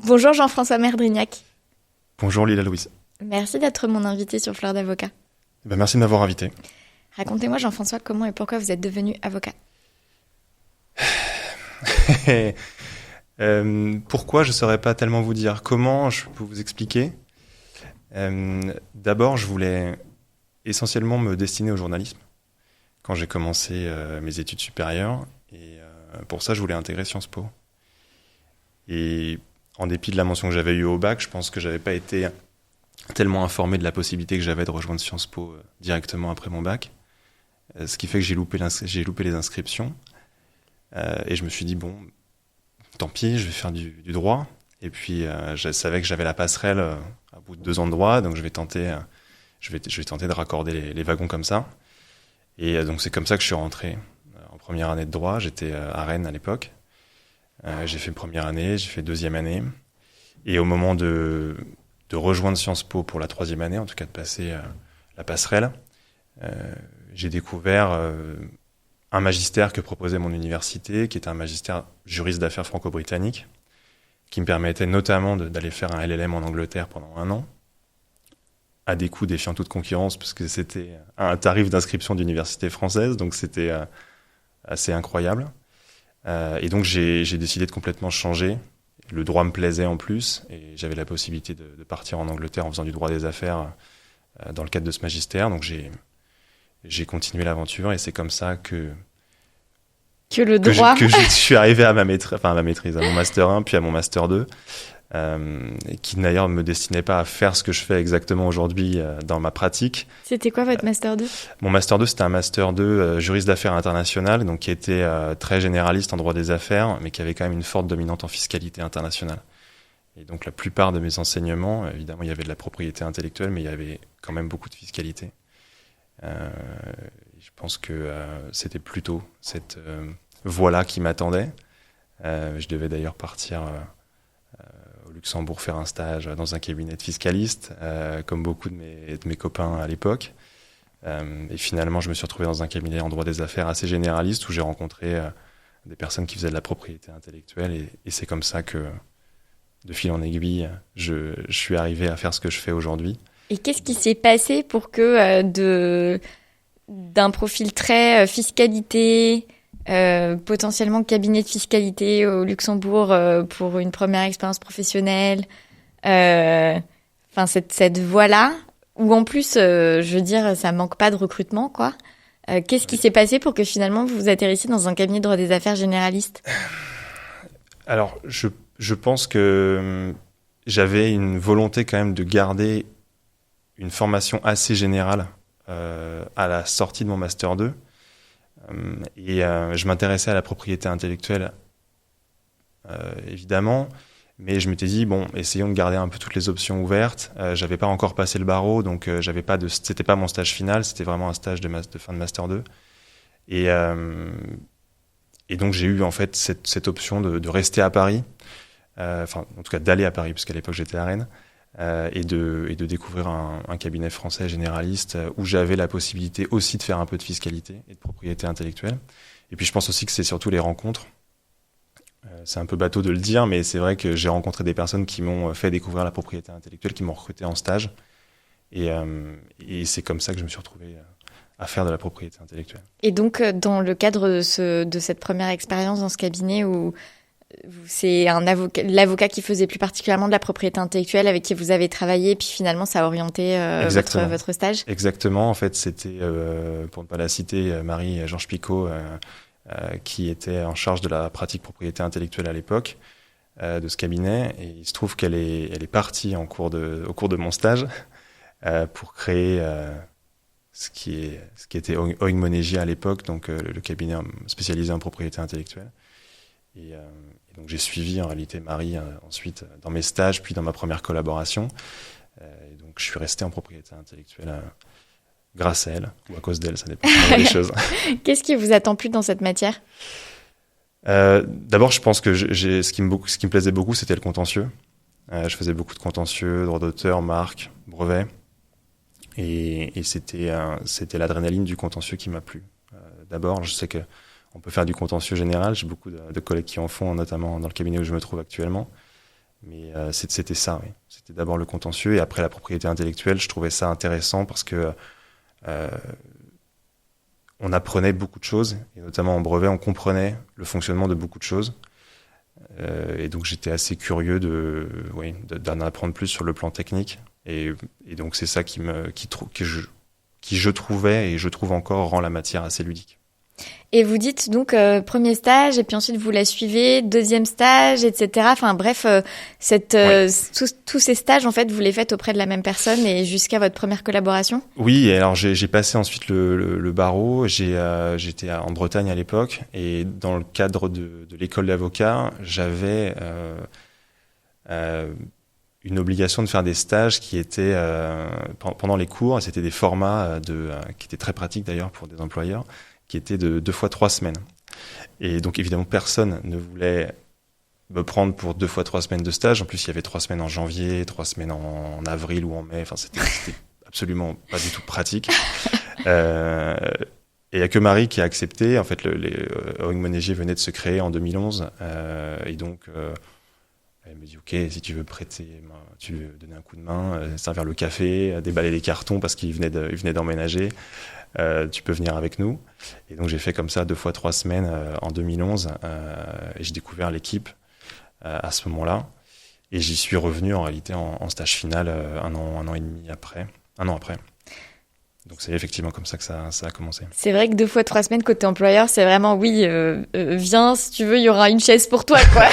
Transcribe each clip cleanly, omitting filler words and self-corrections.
Bonjour Jean-François Merdrignac. Bonjour Lila Louise. Merci d'être mon invité sur Fleur d'Avocat. Merci de m'avoir invité. Racontez-moi Jean-François comment et pourquoi vous êtes devenu avocat. Pourquoi, je ne saurais pas tellement vous dire. Comment, je peux vous expliquer. D'abord, je voulais essentiellement me destiner au journalisme quand j'ai commencé mes études supérieures. Et pour ça, je voulais intégrer Sciences Po. Et en dépit de la mention que j'avais eue au bac, je pense que je n'avais pas été tellement informé de la possibilité que j'avais de rejoindre Sciences Po directement après mon bac. Ce qui fait que j'ai loupé les inscriptions. Et je me suis dit, bon, tant pis, je vais faire du droit. Et puis, je savais que j'avais la passerelle à bout de 2 ans de droit, donc je vais tenter de raccorder les wagons comme ça. Et donc, c'est comme ça que je suis rentré en première année de droit. J'étais à Rennes à l'époque. J'ai fait première année, j'ai fait deuxième année. Et au moment de rejoindre Sciences Po pour la troisième année, en tout cas de passer la passerelle, j'ai découvert un magistère que proposait mon université, qui était un magistère juriste d'affaires franco-britannique, qui me permettait notamment d'aller faire un LLM en Angleterre pendant 1 an, à des coûts défiant toute concurrence, parce que c'était un tarif d'inscription d'université française, donc c'était assez incroyable. Et donc j'ai décidé de complètement changer. Le droit me plaisait en plus, et j'avais la possibilité de partir en Angleterre en faisant du droit des affaires dans le cadre de ce magistère. Donc j'ai continué l'aventure, et c'est comme ça que le droit je suis arrivé à ma maîtrise, à mon master 1, puis à mon master 2, qui d'ailleurs ne me destinait pas à faire ce que je fais exactement aujourd'hui dans ma pratique. C'était quoi votre master 2 ? Mon master 2, c'était un master 2 juriste d'affaires international, donc qui était très généraliste en droit des affaires, mais qui avait quand même une forte dominante en fiscalité internationale. Et donc la plupart de mes enseignements, évidemment, il y avait de la propriété intellectuelle, mais il y avait quand même beaucoup de fiscalité. Je pense que c'était plutôt cette voie-là qui m'attendait. Je devais d'ailleurs partir au Luxembourg faire un stage dans un cabinet de fiscaliste, comme beaucoup de mes copains à l'époque. Et finalement, je me suis retrouvé dans un cabinet en droit des affaires assez généraliste, où j'ai rencontré des personnes qui faisaient de la propriété intellectuelle. Et c'est comme ça que, de fil en aiguille, je suis arrivé à faire ce que je fais aujourd'hui. Et qu'est-ce qui s'est passé pour que d'un profil très fiscalité, potentiellement cabinet de fiscalité au Luxembourg pour une première expérience professionnelle, cette voie-là, où en plus, je veux dire, ça manque pas de recrutement, quoi. Qu'est-ce qui s'est passé pour que finalement vous atterrissiez dans un cabinet de droit des affaires généraliste ? Alors, je pense que j'avais une volonté quand même de garder une formation assez générale à la sortie de mon Master 2. Et je m'intéressais à la propriété intellectuelle, évidemment, mais je m'étais dit, bon, essayons de garder un peu toutes les options ouvertes. J'avais pas encore passé le barreau, donc c'était pas mon stage final, c'était vraiment un stage de fin de Master 2. Et donc j'ai eu en fait cette option de rester à Paris, en tout cas d'aller à Paris, puisqu'à l'époque j'étais à Rennes, et de découvrir un cabinet français généraliste où j'avais la possibilité aussi de faire un peu de fiscalité et de propriété intellectuelle. Et puis je pense aussi que c'est surtout les rencontres. C'est un peu bateau de le dire, mais c'est vrai que j'ai rencontré des personnes qui m'ont fait découvrir la propriété intellectuelle, qui m'ont recruté en stage. Et c'est comme ça que je me suis retrouvé à faire de la propriété intellectuelle. Et donc, dans le cadre de cette première expérience dans ce cabinet où c'est l'avocat qui faisait plus particulièrement de la propriété intellectuelle avec qui vous avez travaillé, puis finalement ça a orienté votre stage. Exactement, en fait c'était, pour ne pas la citer, Marie-Georges Picot, qui était en charge de la pratique propriété intellectuelle à l'époque de ce cabinet, et il se trouve qu'elle est partie au cours de mon stage pour créer ce qui était Oing Monégia à l'époque, donc le cabinet spécialisé en propriété intellectuelle. Et donc j'ai suivi en réalité Marie ensuite dans mes stages, puis dans ma première collaboration. Et donc je suis resté en propriété intellectuelle grâce à elle, ou à cause d'elle, ça dépend des choses. Qu'est-ce qui vous attend plus dans cette matière ? D'abord, je pense que ce qui me plaisait beaucoup, c'était le contentieux. Je faisais beaucoup de contentieux, droit d'auteur, marque, brevet. Et c'était l'adrénaline du contentieux qui m'a plu. D'abord, je sais qu'on peut faire du contentieux général. J'ai beaucoup de collègues qui en font, notamment dans le cabinet où je me trouve actuellement. Mais c'était ça, oui. C'était d'abord le contentieux et après la propriété intellectuelle. Je trouvais ça intéressant parce que on apprenait beaucoup de choses, et notamment en brevet, on comprenait le fonctionnement de beaucoup de choses. Et donc j'étais assez curieux d'en apprendre plus sur le plan technique. Et donc c'est ça qui je trouvais et je trouve encore rend la matière assez ludique. Et vous dites donc premier stage, et puis ensuite vous la suivez, deuxième stage, etc. Enfin bref, tous ces stages, en fait, vous les faites auprès de la même personne et jusqu'à votre première collaboration? Oui, et alors j'ai passé ensuite le barreau. J'étais en Bretagne à l'époque, et dans le cadre de l'école d'avocat, j'avais une obligation de faire des stages qui étaient pendant les cours, et c'était des formats qui étaient très pratiques d'ailleurs pour des employeurs, qui étaient de 2 fois 3 semaines. Et donc évidemment personne ne voulait me prendre pour 2 fois 3 semaines de stage. En plus il y avait 3 semaines en janvier, 3 semaines en avril ou en mai. Enfin c'était absolument pas du tout pratique. Et il y a que Marie qui a accepté. En fait Owing Monégier venait de se créer en 2011, et donc elle me dit ok, si tu veux tu veux donner un coup de main, servir le café, déballer les cartons parce qu'il venait d'emménager. Tu peux venir avec nous. Et donc j'ai fait comme ça 2 fois 3 semaines en 2011, et j'ai découvert l'équipe à ce moment-là, et j'y suis revenu en réalité en stage final un an et demi après, un an après. Donc c'est effectivement comme ça que ça a commencé. C'est vrai que 2 fois 3 semaines côté employeur, c'est vraiment viens si tu veux, il y aura une chaise pour toi, quoi.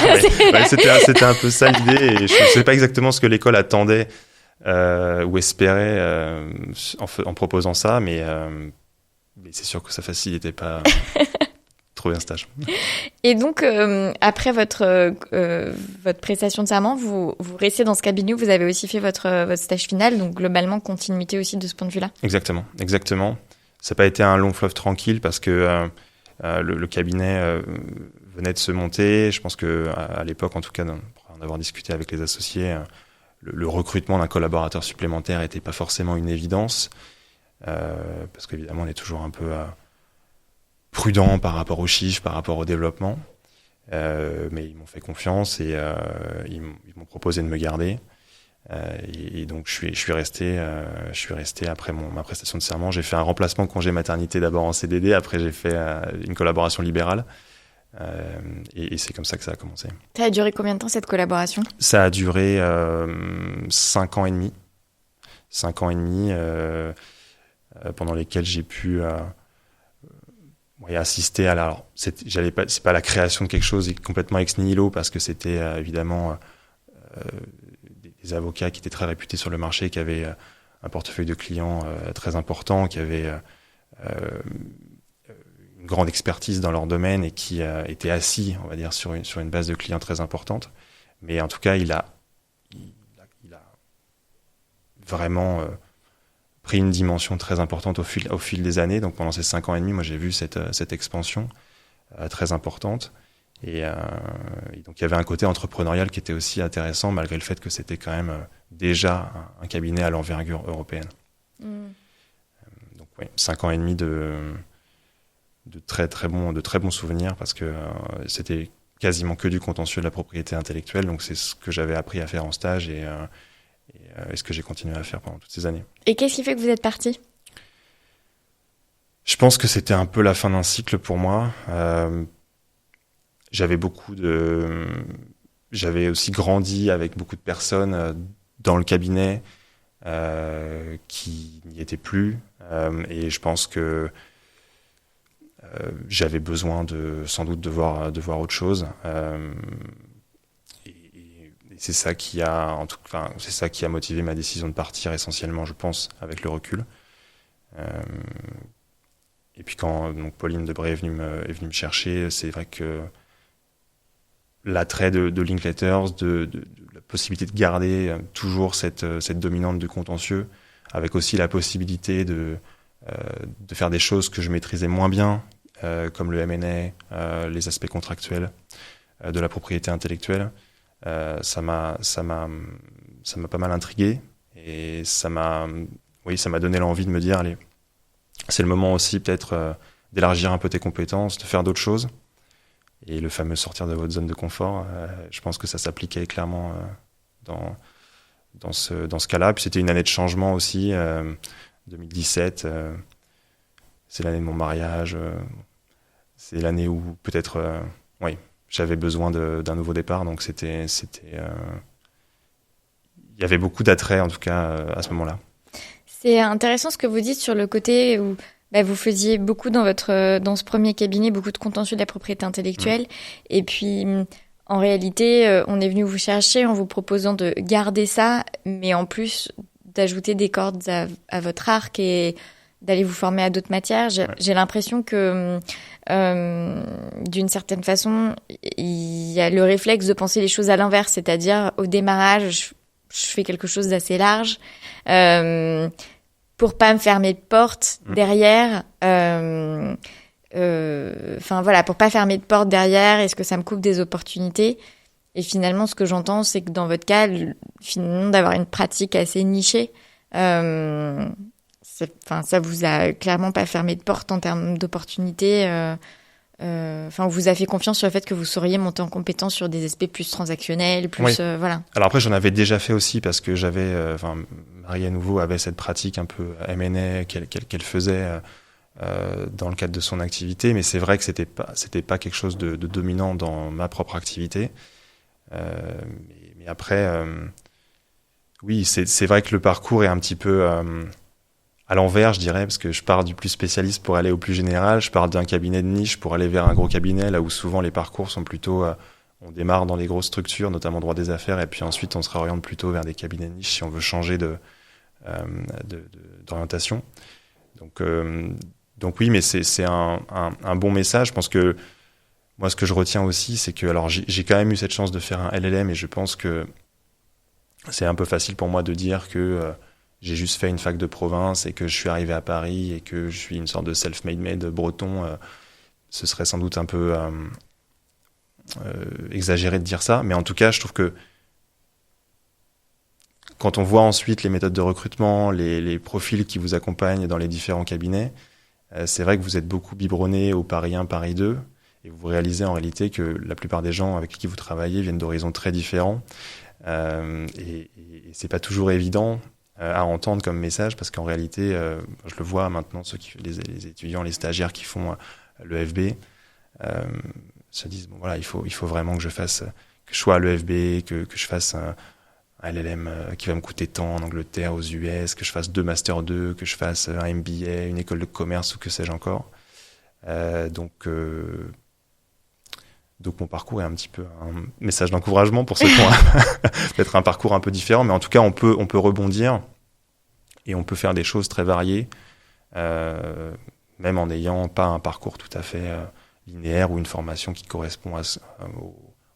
C'était un peu ça l'idée, et je ne sais pas exactement ce que l'école attendait ou espérait en proposant ça, mais c'est sûr que ça facilitait pas trouver un stage. Et donc après votre prestation de serment, vous restez dans ce cabinet où vous avez aussi fait votre stage final, donc globalement continuité aussi de ce point de vue-là. Exactement. Ça n'a pas été un long fleuve tranquille parce que le cabinet venait de se monter. Je pense que à l'époque, en tout cas, pour en avoir discuté avec les associés, le recrutement d'un collaborateur supplémentaire n'était pas forcément une évidence, parce qu'évidemment on est toujours un peu prudent par rapport aux chiffres, par rapport au développement, mais ils m'ont fait confiance et ils m'ont proposé de me garder, et donc je suis resté après ma prestation de serment. J'ai fait un remplacement de congé maternité d'abord en CDD, après j'ai fait une collaboration libérale. Et c'est comme ça que ça a commencé. Ça a duré combien de temps cette collaboration ? Ça a duré 5 ans et demi. 5 ans et demi pendant lesquels j'ai pu assister à la... Alors, c'est pas la création de quelque chose complètement ex nihilo, parce que c'était évidemment des avocats qui étaient très réputés sur le marché, qui avaient un portefeuille de clients très important, qui avaient... une grande expertise dans leur domaine et qui était assis, on va dire, sur une base de clients très importante. Mais en tout cas, il a vraiment pris une dimension très importante au fil des années. Donc pendant ces 5 ans et demi, moi j'ai vu cette expansion très importante. Et donc il y avait un côté entrepreneurial qui était aussi intéressant, malgré le fait que c'était quand même déjà un cabinet à l'envergure européenne. Donc oui, 5 ans et demi de très bons souvenirs, parce que c'était quasiment que du contentieux de la propriété intellectuelle, donc c'est ce que j'avais appris à faire en stage et ce que j'ai continué à faire pendant toutes ces années. Et qu'est-ce qui fait que vous êtes parti ? Je pense que c'était un peu la fin d'un cycle pour moi. J'avais aussi grandi avec beaucoup de personnes dans le cabinet qui n'y étaient plus, et je pense que j'avais besoin sans doute de voir autre chose, et c'est ça qui a motivé ma décision de partir essentiellement, je pense, avec le recul. Et puis quand donc Pauline Debré est venue me chercher, c'est vrai que l'attrait de Linkletters, de la possibilité de garder toujours cette dominante du contentieux, avec aussi la possibilité de faire des choses que je maîtrisais moins bien, comme le M&A, les aspects contractuels de la propriété intellectuelle. Ça m'a pas mal intrigué, et ça m'a donné l'envie de me dire, allez, c'est le moment aussi peut-être d'élargir un peu tes compétences, de faire d'autres choses. Et le fameux sortir de votre zone de confort, je pense que ça s'appliquait clairement dans ce cas-là. Puis c'était une année de changement aussi, 2017. C'est l'année de mon mariage. C'est l'année où peut-être, oui, j'avais besoin d'un nouveau départ. Donc il y avait beaucoup d'attrait en tout cas à ce moment-là. C'est intéressant ce que vous dites sur le côté où vous faisiez beaucoup dans ce premier cabinet, beaucoup de contentieux de la propriété intellectuelle. Et puis, en réalité, on est venu vous chercher en vous proposant de garder ça, mais en plus d'ajouter des cordes à votre arc et d'aller vous former à d'autres matières. J'ai l'impression que, d'une certaine façon, il y a le réflexe de penser les choses à l'inverse, c'est-à-dire au démarrage, je fais quelque chose d'assez large. Pour pas me fermer de porte derrière, pour pas fermer de porte derrière, est-ce que ça me coupe des opportunités? Et finalement, ce que j'entends, c'est que dans votre cas, finalement, d'avoir une pratique assez nichée, ça vous a clairement pas fermé de porte en termes d'opportunités. On vous a fait confiance sur le fait que vous sauriez monter en compétence sur des aspects plus transactionnels, plus voilà. Alors après, j'en avais déjà fait aussi parce que j'avais, Marie à nouveau avait cette pratique un peu M&A qu'elle faisait dans le cadre de son activité, mais c'est vrai que c'était pas quelque chose de dominant dans ma propre activité. Mais après, oui, c'est vrai que le parcours est un petit peu à l'envers, je dirais, parce que je pars du plus spécialiste pour aller au plus général, je pars d'un cabinet de niche pour aller vers un gros cabinet, là où souvent les parcours sont plutôt, on démarre dans les grosses structures, notamment droit des affaires, et puis ensuite on se réoriente plutôt vers des cabinets de niche si on veut changer d'orientation. Donc oui, mais c'est un bon message. Je pense que moi, ce que je retiens aussi, c'est que, alors j'ai quand même eu cette chance de faire un LLM, et je pense que c'est un peu facile pour moi de dire que j'ai juste fait une fac de province et que je suis arrivé à Paris et que je suis une sorte de self-made breton. Ce serait sans doute un peu exagéré de dire ça, mais en tout cas, je trouve que quand on voit ensuite les méthodes de recrutement, les profils qui vous accompagnent dans les différents cabinets, c'est vrai que vous êtes beaucoup biberonné au Paris 1, Paris 2, et vous réalisez en réalité que la plupart des gens avec qui vous travaillez viennent d'horizons très différents, et c'est pas toujours évident à entendre comme message, parce qu'en réalité, je le vois maintenant, les étudiants, les stagiaires qui font l'EFB se disent, bon voilà, il faut vraiment que je sois à l'EFB, que je fasse un LLM qui va me coûter tant en Angleterre, aux US, que je fasse 2 Master 2, que je fasse un MBA, une école de commerce ou que sais-je encore. Donc mon parcours est un petit peu un message d'encouragement pour ceux qui ont peut-être un parcours un peu différent, mais en tout cas on peut rebondir et on peut faire des choses très variées, même en n'ayant pas un parcours tout à fait linéaire ou une formation qui correspond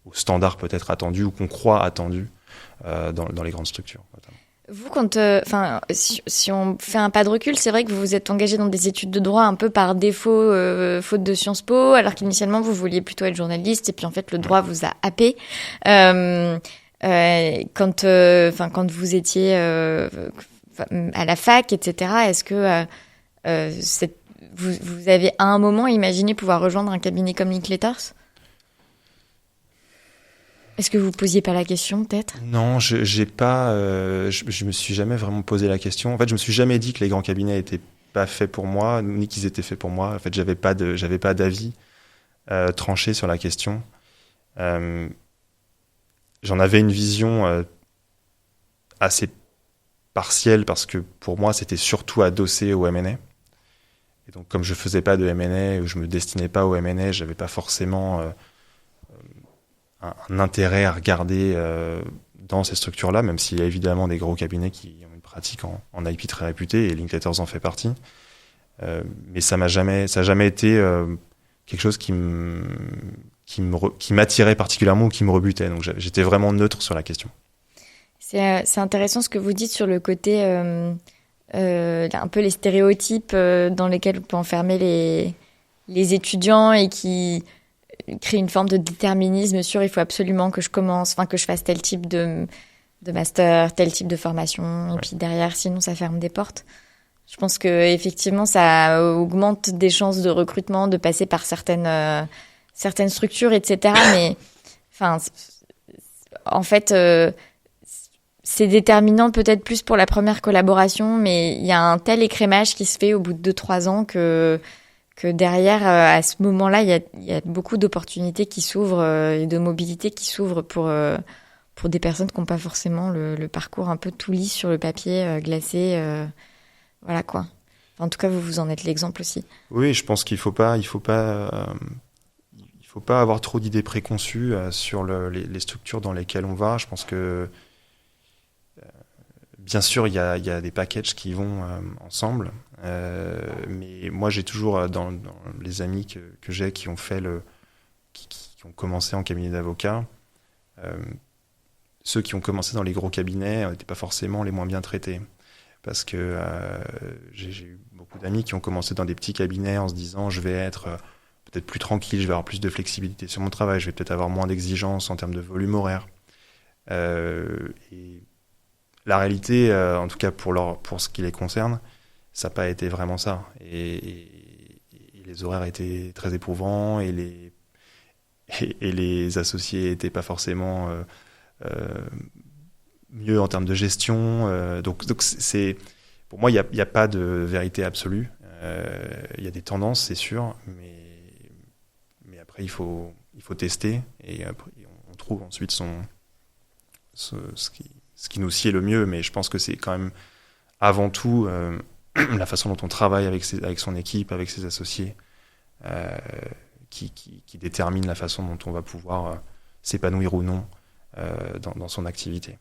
aux standards peut-être attendus ou qu'on croit attendus dans les grandes structures notamment. Vous, si on fait un pas de recul, c'est vrai que vous vous êtes engagé dans des études de droit un peu par défaut, faute de Sciences Po, alors qu'initialement vous vouliez plutôt être journaliste, et puis en fait le droit vous a happé. Quand vous étiez à la fac, etc., est-ce que vous avez à un moment imaginé pouvoir rejoindre un cabinet comme Linklaters ? Est-ce que vous posiez pas la question, peut-être ? Non, j'ai pas. Je me suis jamais vraiment posé la question. En fait, je me suis jamais dit que les grands cabinets étaient pas faits pour moi, ni qu'ils étaient faits pour moi. En fait, j'avais pas d'avis tranché sur la question. J'en avais une vision assez partielle parce que pour moi, c'était surtout adossé au M&A. Et donc, comme je faisais pas de M&A ou je me destinais pas au M&A, j'avais pas forcément un intérêt à regarder dans ces structures-là, même s'il y a évidemment des gros cabinets qui ont une pratique en IP très réputée, et Linklaters en fait partie. Mais ça n'a jamais été quelque chose qui m'attirait particulièrement ou qui me rebutait. Donc j'étais vraiment neutre sur la question. C'est intéressant ce que vous dites sur le côté un peu les stéréotypes dans lesquels on peut enfermer les étudiants et qui créer une forme de déterminisme sur il faut absolument que je fasse tel type de master, tel type de formation, et puis derrière, sinon ça ferme des portes. Je pense que effectivement ça augmente des chances de recrutement, de passer par certaines certaines structures, etc. Mais enfin, en fait, c'est déterminant peut-être plus pour la première collaboration, mais il y a un tel écrémage qui se fait au bout de 2-3 ans que derrière, à ce moment-là, il y a beaucoup d'opportunités qui s'ouvrent et de mobilité qui s'ouvrent pour des personnes qui n'ont pas forcément le parcours un peu tout lisse sur le papier glacé. Voilà quoi. Enfin, en tout cas, vous en êtes l'exemple aussi. Oui, je pense qu'il faut pas avoir trop d'idées préconçues sur les structures dans lesquelles on va. Je pense que bien sûr, il y a des packages qui vont ensemble, mais moi j'ai toujours dans les amis que j'ai qui ont qui ont commencé en cabinet d'avocat, ceux qui ont commencé dans les gros cabinets n'étaient pas forcément les moins bien traités, parce que j'ai eu beaucoup d'amis qui ont commencé dans des petits cabinets en se disant je vais être peut-être plus tranquille, je vais avoir plus de flexibilité sur mon travail, je vais peut-être avoir moins d'exigences en termes de volume horaire. Et la réalité, en tout cas pour ce qui les concerne, ça n'a pas été vraiment ça. Et les horaires étaient très éprouvants et les associés n'étaient pas forcément mieux en termes de gestion. Donc pour moi, il n'y a pas de vérité absolue. Il y a des tendances, c'est sûr, mais après, il faut tester et après, on trouve ensuite ce qui nous sied le mieux, mais je pense que c'est quand même avant tout la façon dont on travaille avec son équipe, avec ses associés, qui détermine la façon dont on va pouvoir s'épanouir ou non dans son activité.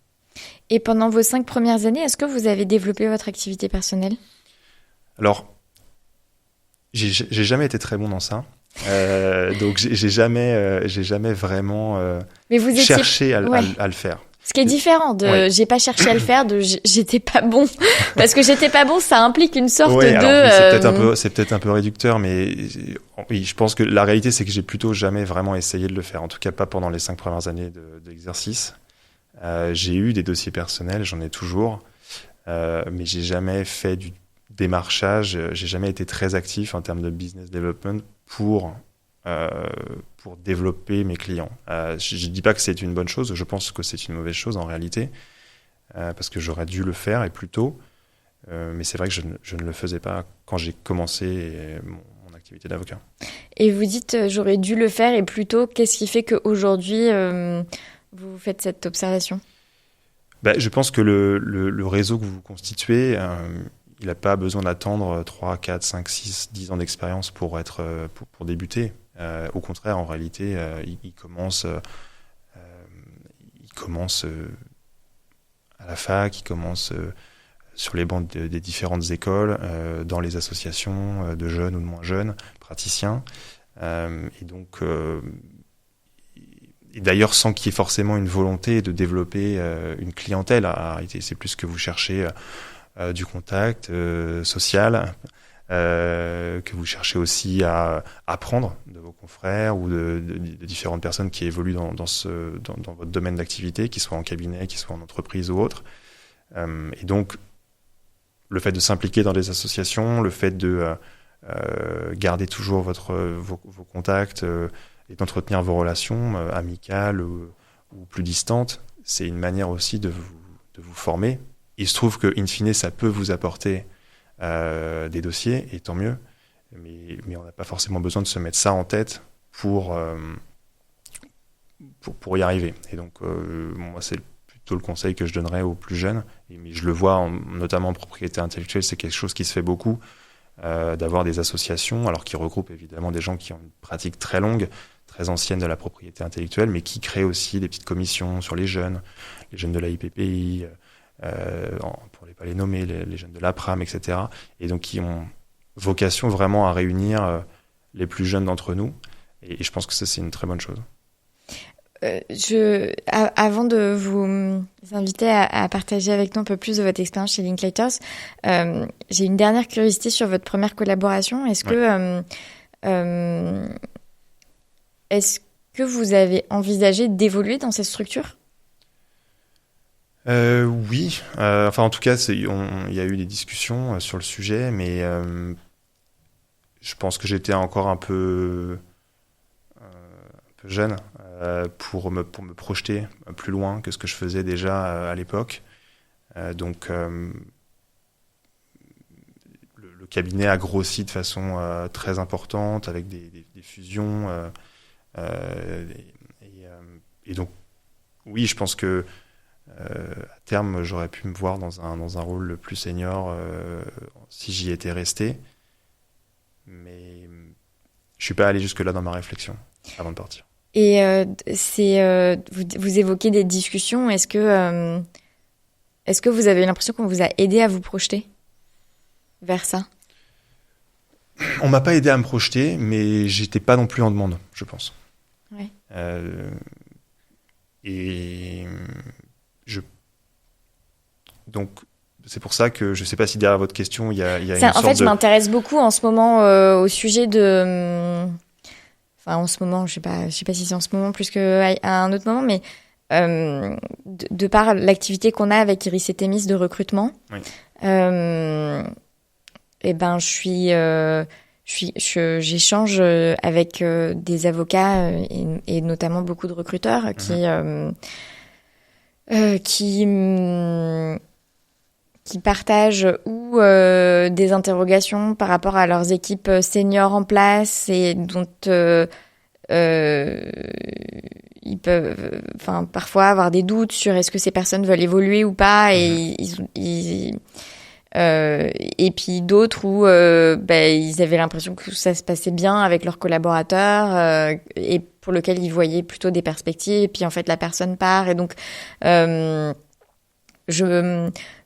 Et pendant vos 5 premières années, est-ce que vous avez développé votre activité personnelle ? Alors, j'ai jamais été très bon dans ça. Donc j'ai jamais vraiment Mais vous cherché à le faire. Ce qui est différent de Ouais. j'ai pas cherché à le faire, de j'étais pas bon. Parce que j'étais pas bon, ça implique une sorte Ouais, de... alors, c'est peut-être un peu réducteur, mais oui, je pense que la réalité, c'est que j'ai plutôt jamais vraiment essayé de le faire. En tout cas, pas pendant les 5 premières années d'exercice. J'ai eu des dossiers personnels, j'en ai toujours, mais j'ai jamais fait du démarchage. J'ai jamais été très actif en termes de business development pour développer mes clients. Je dis pas que c'est une bonne chose, je pense que c'est une mauvaise chose en réalité, parce que j'aurais dû le faire et plus tôt. Mais c'est vrai que je ne le faisais pas quand j'ai commencé mon activité d'avocat. Et vous dites j'aurais dû le faire et plus tôt, qu'est-ce qui fait qu'aujourd'hui vous faites cette observation ? Je pense que le réseau que vous constituez, il n'a pas besoin d'attendre 3, 4, 5, 6, 10 ans d'expérience pour débuter. Au contraire, en réalité, il commence à la fac, il commence sur les bancs des différentes écoles, dans les associations de jeunes ou de moins jeunes, praticiens. Et donc, et d'ailleurs, sans qu'il y ait forcément une volonté de développer une clientèle, en réalité, c'est plus que vous cherchez du contact social, que vous cherchez aussi à apprendre de vos confrères ou de différentes personnes qui évoluent dans votre domaine d'activité, qu'ils soient en cabinet, qu'ils soient en entreprise ou autre. Et donc, le fait de s'impliquer dans des associations, le fait de garder toujours vos contacts et d'entretenir vos relations amicales ou plus distantes, c'est une manière aussi de vous former. Il se trouve que, in fine, ça peut vous apporter des dossiers, et tant mieux, mais on n'a pas forcément besoin de se mettre ça en tête pour y arriver. Et donc, moi, c'est plutôt le conseil que je donnerais aux plus jeunes, mais je le vois notamment en propriété intellectuelle, c'est quelque chose qui se fait beaucoup, d'avoir des associations, alors qui regroupent évidemment des gens qui ont une pratique très longue, très ancienne de la propriété intellectuelle, mais qui créent aussi des petites commissions sur les jeunes de la IPPI, pour ne pas les nommer, les jeunes de l'APRAM, etc. Et donc qui ont vocation vraiment à réunir les plus jeunes d'entre nous. Et je pense que ça, c'est une très bonne chose. Avant de vous inviter à partager avec nous un peu plus de votre expérience chez Linklaters, j'ai une dernière curiosité sur votre première collaboration. Est-ce que vous avez envisagé d'évoluer dans cette structure ? Oui. En tout cas, il y a eu des discussions sur le sujet, mais je pense que j'étais encore un peu peu jeune pour me projeter plus loin que ce que je faisais déjà à l'époque. Donc, le cabinet a grossi de façon très importante avec des fusions. Et donc, oui, je pense que à terme, j'aurais pu me voir dans un rôle plus senior si j'y étais resté. Mais je suis pas allé jusque-là dans ma réflexion avant de partir. Et vous évoquez des discussions. Est-ce que vous avez l'impression qu'on vous a aidé à vous projeter vers ça? On m'a pas aidé à me projeter, mais j'étais pas non plus en demande, je pense. Ouais. Donc, c'est pour ça que je sais pas si derrière votre question, il y a une Ça, en sorte fait, de... je m'intéresse beaucoup en ce moment au sujet de... Enfin, en ce moment, je sais pas si c'est en ce moment plus qu'à un autre moment, mais de par l'activité qu'on a avec Iris et Thémis de recrutement, Oui. et ben, j'échange avec des avocats et notamment beaucoup de recruteurs qui partagent ou des interrogations par rapport à leurs équipes seniors en place et dont ils peuvent parfois avoir des doutes sur est-ce que ces personnes veulent évoluer ou pas et et puis d'autres où ils avaient l'impression que ça se passait bien avec leurs collaborateurs et pour lequel ils voyaient plutôt des perspectives et puis en fait la personne part et donc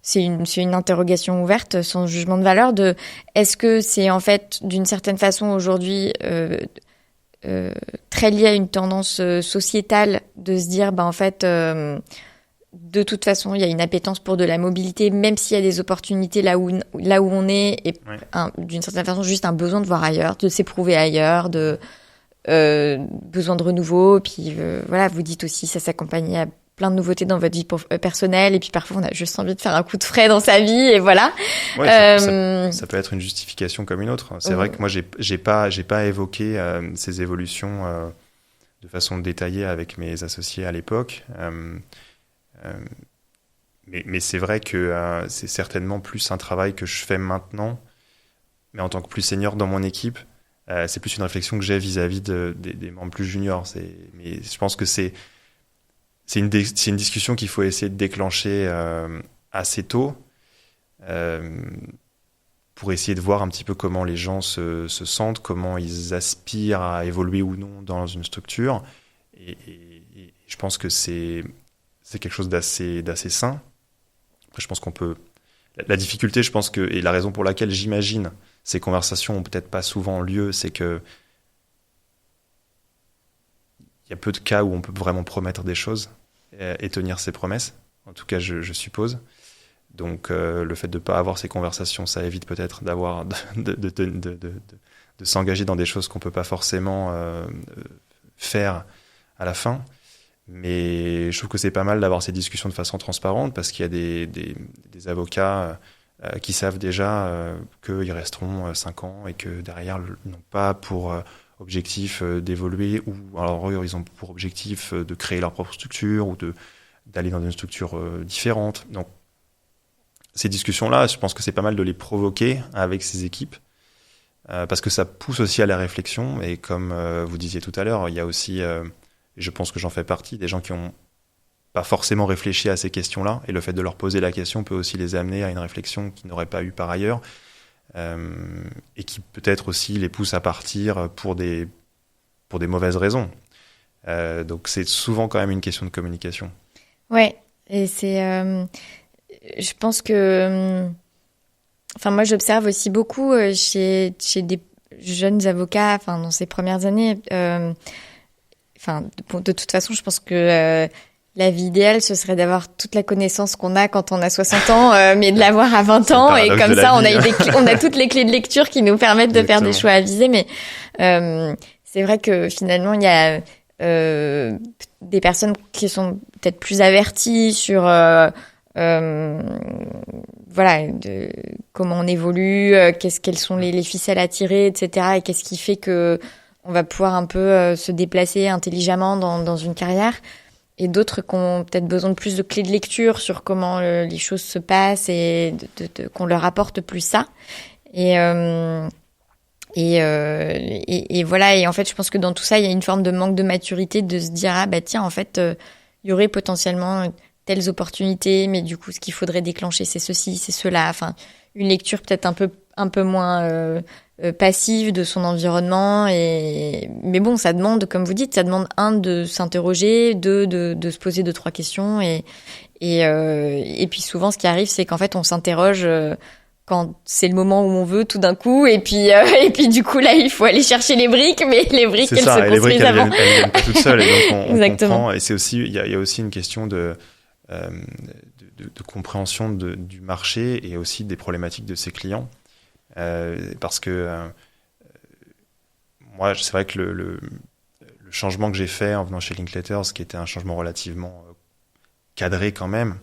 c'est une interrogation ouverte sans jugement de valeur de est-ce que c'est en fait d'une certaine façon aujourd'hui très lié à une tendance sociétale de se dire en fait de toute façon il y a une appétence pour de la mobilité même s'il y a des opportunités là où on est et d'une certaine façon juste un besoin de voir ailleurs, de s'éprouver ailleurs, de besoin de renouveau, puis voilà, vous dites aussi ça s'accompagne à plein de nouveautés dans votre vie personnelle et puis parfois on a juste envie de faire un coup de frais dans sa vie et voilà. Ouais, ça peut être une justification comme une autre. C'est vrai que moi j'ai pas évoqué ces évolutions de façon détaillée avec mes associés à l'époque. Mais c'est vrai que c'est certainement plus un travail que je fais maintenant, mais en tant que plus senior dans mon équipe, c'est plus une réflexion que j'ai vis-à-vis des membres plus juniors. Mais je pense que c'est une discussion qu'il faut essayer de déclencher assez tôt pour essayer de voir un petit peu comment les gens se sentent, comment ils aspirent à évoluer ou non dans une structure. Et je pense que c'est quelque chose d'assez sain. Après, je pense qu'on peut... La difficulté, je pense que, et la raison pour laquelle j'imagine ces conversations ont peut-être pas souvent lieu, c'est que il y a peu de cas où on peut vraiment promettre des choses et tenir ses promesses. En tout cas, je suppose. Donc, le fait de ne pas avoir ces conversations, ça évite peut-être de s'engager dans des choses qu'on ne peut pas forcément faire à la fin. Mais je trouve que c'est pas mal d'avoir ces discussions de façon transparente parce qu'il y a des avocats qui savent déjà qu'ils resteront 5 ans et que derrière, ils n'ont pas pour objectif d'évoluer ou alors eux, ils ont pour objectif de créer leur propre structure ou d'aller dans une structure différente. Donc, ces discussions-là, je pense que c'est pas mal de les provoquer avec ces équipes parce que ça pousse aussi à la réflexion et comme vous disiez tout à l'heure, il y a aussi... je pense que j'en fais partie, des gens qui n'ont pas forcément réfléchi à ces questions-là, et le fait de leur poser la question peut aussi les amener à une réflexion qu'ils n'auraient pas eue par ailleurs, et qui peut-être aussi les pousse à partir pour des mauvaises raisons. Donc c'est souvent quand même une question de communication. Ouais, et c'est... je pense que... Enfin, moi, j'observe aussi beaucoup chez des jeunes avocats, enfin, dans ces premières années... de toute façon, je pense que la vie idéale, ce serait d'avoir toute la connaissance qu'on a quand on a 60 ans, mais de l'avoir à 20 ans. Et comme ça, on a toutes les clés de lecture qui nous permettent de faire des choix avisés. Mais c'est vrai que finalement, il y a des personnes qui sont peut-être plus averties sur comment on évolue, quelles sont les ficelles à tirer, etc. Et qu'est-ce qui fait que on va pouvoir un peu se déplacer intelligemment dans une carrière, et d'autres qui ont peut-être besoin de plus de clés de lecture sur comment les choses se passent et qu'on leur apporte plus ça. Et voilà. Et en fait, je pense que dans tout ça, il y a une forme de manque de maturité de se dire, ah bah tiens, en fait, il y aurait potentiellement telles opportunités, mais du coup, ce qu'il faudrait déclencher, c'est ceci, c'est cela. Enfin, une lecture peut-être un peu moins passive de son environnement. Mais bon, ça demande, comme vous dites, ça demande de s'interroger, de se poser 2-3 questions. Et puis souvent, ce qui arrive, c'est qu'en fait, on s'interroge quand c'est le moment où on veut, tout d'un coup. Et puis du coup, là, il faut aller chercher les briques, mais les briques, elles se construisent avant. Elles viennent pas toutes seules. Et donc, on Exactement. comprend. Et c'est aussi, il y a aussi une question de compréhension du marché et aussi des problématiques de ses clients. Parce que moi, c'est vrai que le changement que j'ai fait en venant chez Linklaters, qui était un changement relativement cadré quand même,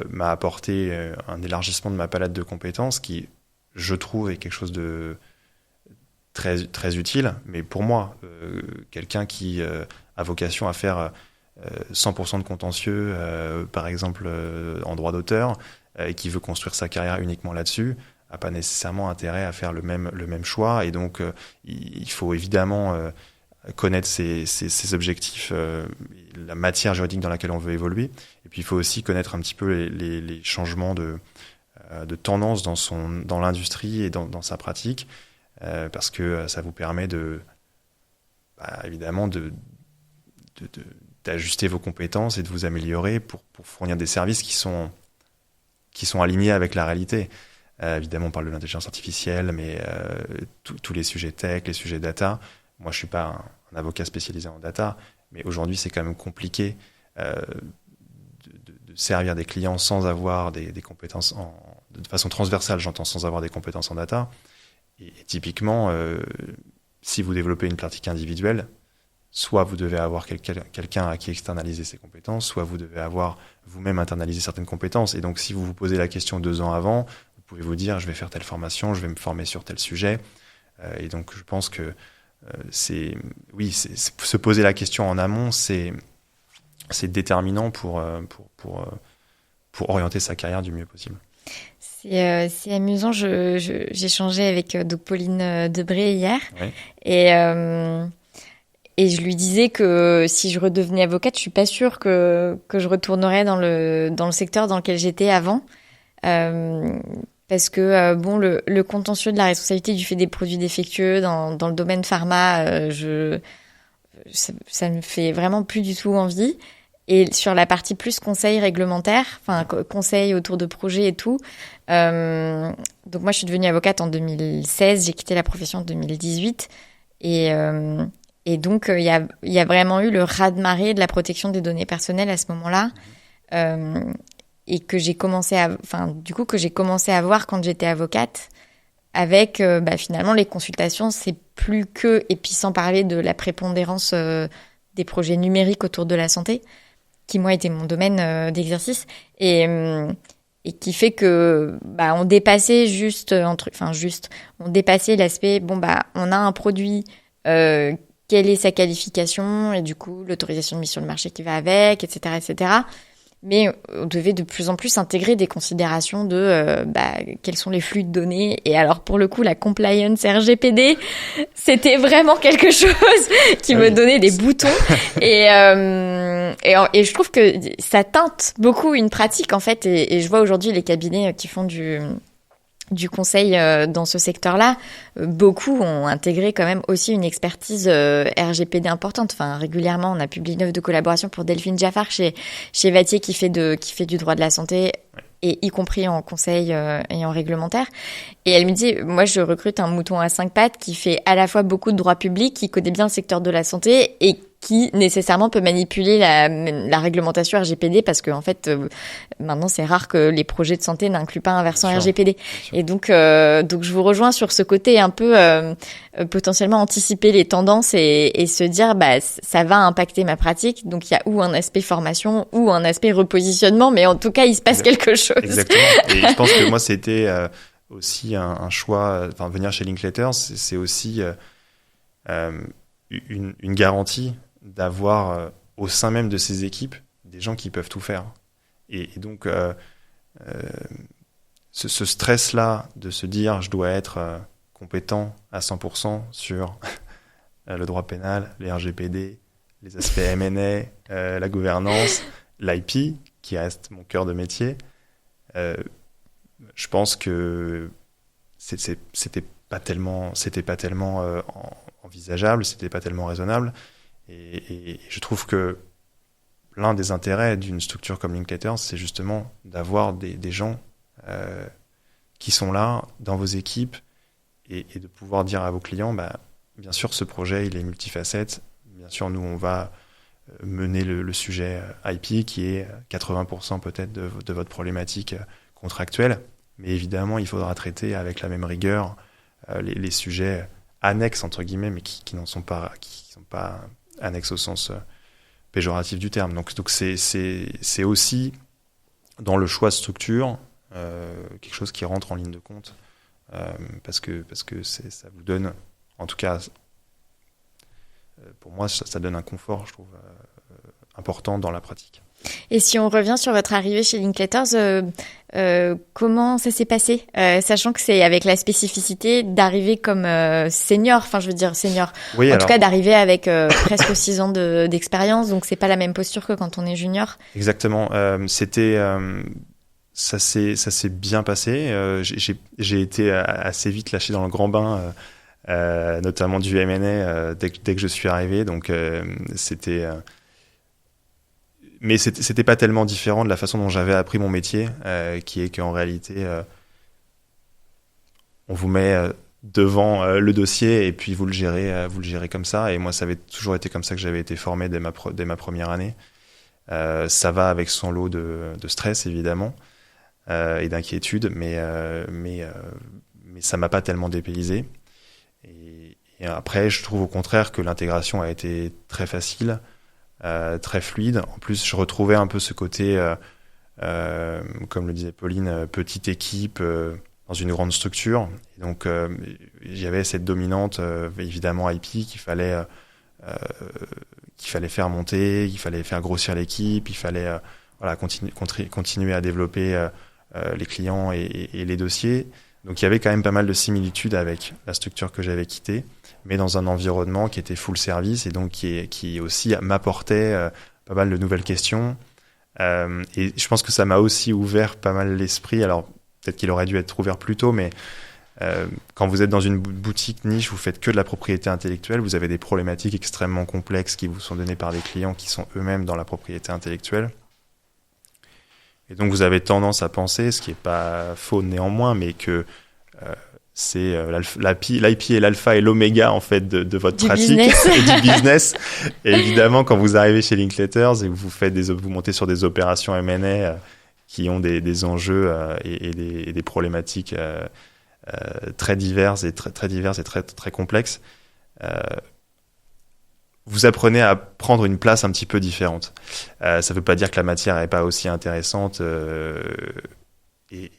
m'a apporté un élargissement de ma palette de compétences qui, je trouve, est quelque chose de très, très utile. Mais pour moi, quelqu'un qui a vocation à faire 100% de contentieux, par exemple en droit d'auteur, et qui veut construire sa carrière uniquement là-dessus, n'a pas nécessairement intérêt à faire le même choix. Et donc, il faut évidemment connaître ses objectifs, la matière juridique dans laquelle on veut évoluer. Et puis, il faut aussi connaître un petit peu les changements de tendance dans l'industrie et dans sa pratique, parce que ça vous permet évidemment d'ajuster vos compétences et de vous améliorer pour fournir des services qui sont alignés avec la réalité. Évidemment, on parle de l'intelligence artificielle, mais tous les sujets tech, les sujets data. Moi, je suis pas un avocat spécialisé en data, mais aujourd'hui, c'est quand même compliqué de servir des clients sans avoir des compétences de façon transversale, j'entends, sans avoir des compétences en data. Et typiquement, si vous développez une pratique individuelle, soit vous devez avoir quelqu'un à qui externaliser ses compétences, soit vous devez avoir vous-même internalisé certaines compétences. Et donc, si vous vous posez la question 2 ans avant, vous pouvez vous dire, je vais faire telle formation, je vais me former sur tel sujet. Et donc, je pense que se poser la question en amont, c'est déterminant pour orienter sa carrière du mieux possible. C'est amusant. J'échangeais avec donc Pauline Debré hier. Oui. Et je lui disais que si je redevenais avocate, je suis pas sûre que je retournerais dans le secteur dans lequel j'étais avant. Parce que le contentieux de la responsabilité du fait des produits défectueux dans le domaine pharma, ça me fait vraiment plus du tout envie. Et sur la partie plus conseil réglementaire, enfin conseil autour de projets et tout. Donc moi, je suis devenue avocate en 2016. J'ai quitté la profession en 2018. Et donc, il y a vraiment eu le raz-de-marée de la protection des données personnelles à ce moment-là. Et que j'ai commencé à voir quand j'étais avocate, avec finalement les consultations, c'est plus que, et puis sans parler de la prépondérance des projets numériques autour de la santé, qui moi était mon domaine d'exercice, et qui fait que on dépassait on dépassait l'aspect on a un produit, quelle est sa qualification, et du coup l'autorisation de mise sur le marché qui va avec, etc., etc. Mais on devait de plus en plus intégrer des considérations de quels sont les flux de données. Et alors, pour le coup, la compliance RGPD, c'était vraiment quelque chose qui me donnait des boutons. Et je trouve que ça teinte beaucoup une pratique, en fait. Et je vois aujourd'hui les cabinets qui font du conseil dans ce secteur-là, beaucoup ont intégré quand même aussi une expertise RGPD importante. Enfin, régulièrement, on a publié une offre de collaboration pour Delphine Jaffar chez Vattier qui fait du droit de la santé, et y compris en conseil et en réglementaire. Et elle me dit, moi, je recrute un mouton à 5 pattes qui fait à la fois beaucoup de droit public, qui connaît bien le secteur de la santé et qui nécessairement peut manipuler la réglementation RGPD, parce que en fait maintenant c'est rare que les projets de santé n'incluent pas un versant RGPD. Et donc je vous rejoins sur ce côté un peu potentiellement anticiper les tendances et se dire ça va impacter ma pratique, donc il y a ou un aspect formation ou un aspect repositionnement, mais en tout cas il se passe quelque chose. Exactement. Et je pense que moi c'était aussi un choix, venir chez Linklaters, c'est aussi une garantie d'avoir au sein même de ces équipes des gens qui peuvent tout faire. Et donc, ce stress-là de se dire je dois être compétent à 100% sur le droit pénal, les RGPD, les aspects M&A, la gouvernance, l'IP, qui reste mon cœur de métier, je pense que c'était pas tellement envisageable, c'était pas tellement raisonnable. Et je trouve que l'un des intérêts d'une structure comme Linklaters, c'est justement d'avoir des gens qui sont là dans vos équipes et de pouvoir dire à vos clients, bien sûr, ce projet, il est multifacette. Bien sûr, nous, on va mener le sujet IP qui est 80% peut-être de votre problématique contractuelle. Mais évidemment, il faudra traiter avec la même rigueur les sujets annexes, entre guillemets, mais qui ne sont pas annexes au sens péjoratif du terme. Donc c'est aussi dans le choix de structure quelque chose qui rentre en ligne de compte parce que ça vous donne, en tout cas pour moi, ça donne un confort, je trouve, important dans la pratique. Et si on revient sur votre arrivée chez Linklaters, comment ça s'est passé, sachant que c'est avec la spécificité d'arriver comme senior, enfin je veux dire senior, oui, tout cas d'arriver avec presque 6 ans d'expérience, donc c'est pas la même posture que quand on est junior. Exactement, ça s'est bien passé. J'ai été assez vite lâché dans le grand bain, notamment du M&A dès que je suis arrivé, donc mais c'était pas tellement différent de la façon dont j'avais appris mon métier, qui est qu'en réalité, on vous met devant le dossier et puis vous le gérez comme ça. Et moi, ça avait toujours été comme ça que j'avais été formé dès ma première année. Ça va avec son lot de stress, évidemment, et d'inquiétude, mais ça m'a pas tellement dépaysé. Et après, je trouve au contraire que l'intégration a été très facile. Très fluide. En plus, je retrouvais un peu ce côté, comme le disait Pauline, petite équipe dans une grande structure. Et donc, il y avait cette dominante, évidemment, IP qu'il fallait faire monter, qu'il fallait faire grossir l'équipe, il fallait continuer à développer les clients et les dossiers. Donc, il y avait quand même pas mal de similitudes avec la structure que j'avais quittée, mais dans un environnement qui était full service et donc qui aussi m'apportait pas mal de nouvelles questions. Et je pense que ça m'a aussi ouvert pas mal l'esprit. Alors, peut-être qu'il aurait dû être ouvert plus tôt, mais quand vous êtes dans une boutique niche, vous faites que de la propriété intellectuelle, vous avez des problématiques extrêmement complexes qui vous sont données par des clients qui sont eux-mêmes dans la propriété intellectuelle. Et donc, vous avez tendance à penser, ce qui n'est pas faux néanmoins, mais que c'est l'IP et l'alpha et l'oméga en fait de votre pratique et du business. Et évidemment, quand vous arrivez chez Linklaters et que vous montez sur des opérations M&A qui ont des enjeux et des problématiques très diverses et très complexes, vous apprenez à prendre une place un petit peu différente. Ça ne veut pas dire que la matière n'est pas aussi intéressante et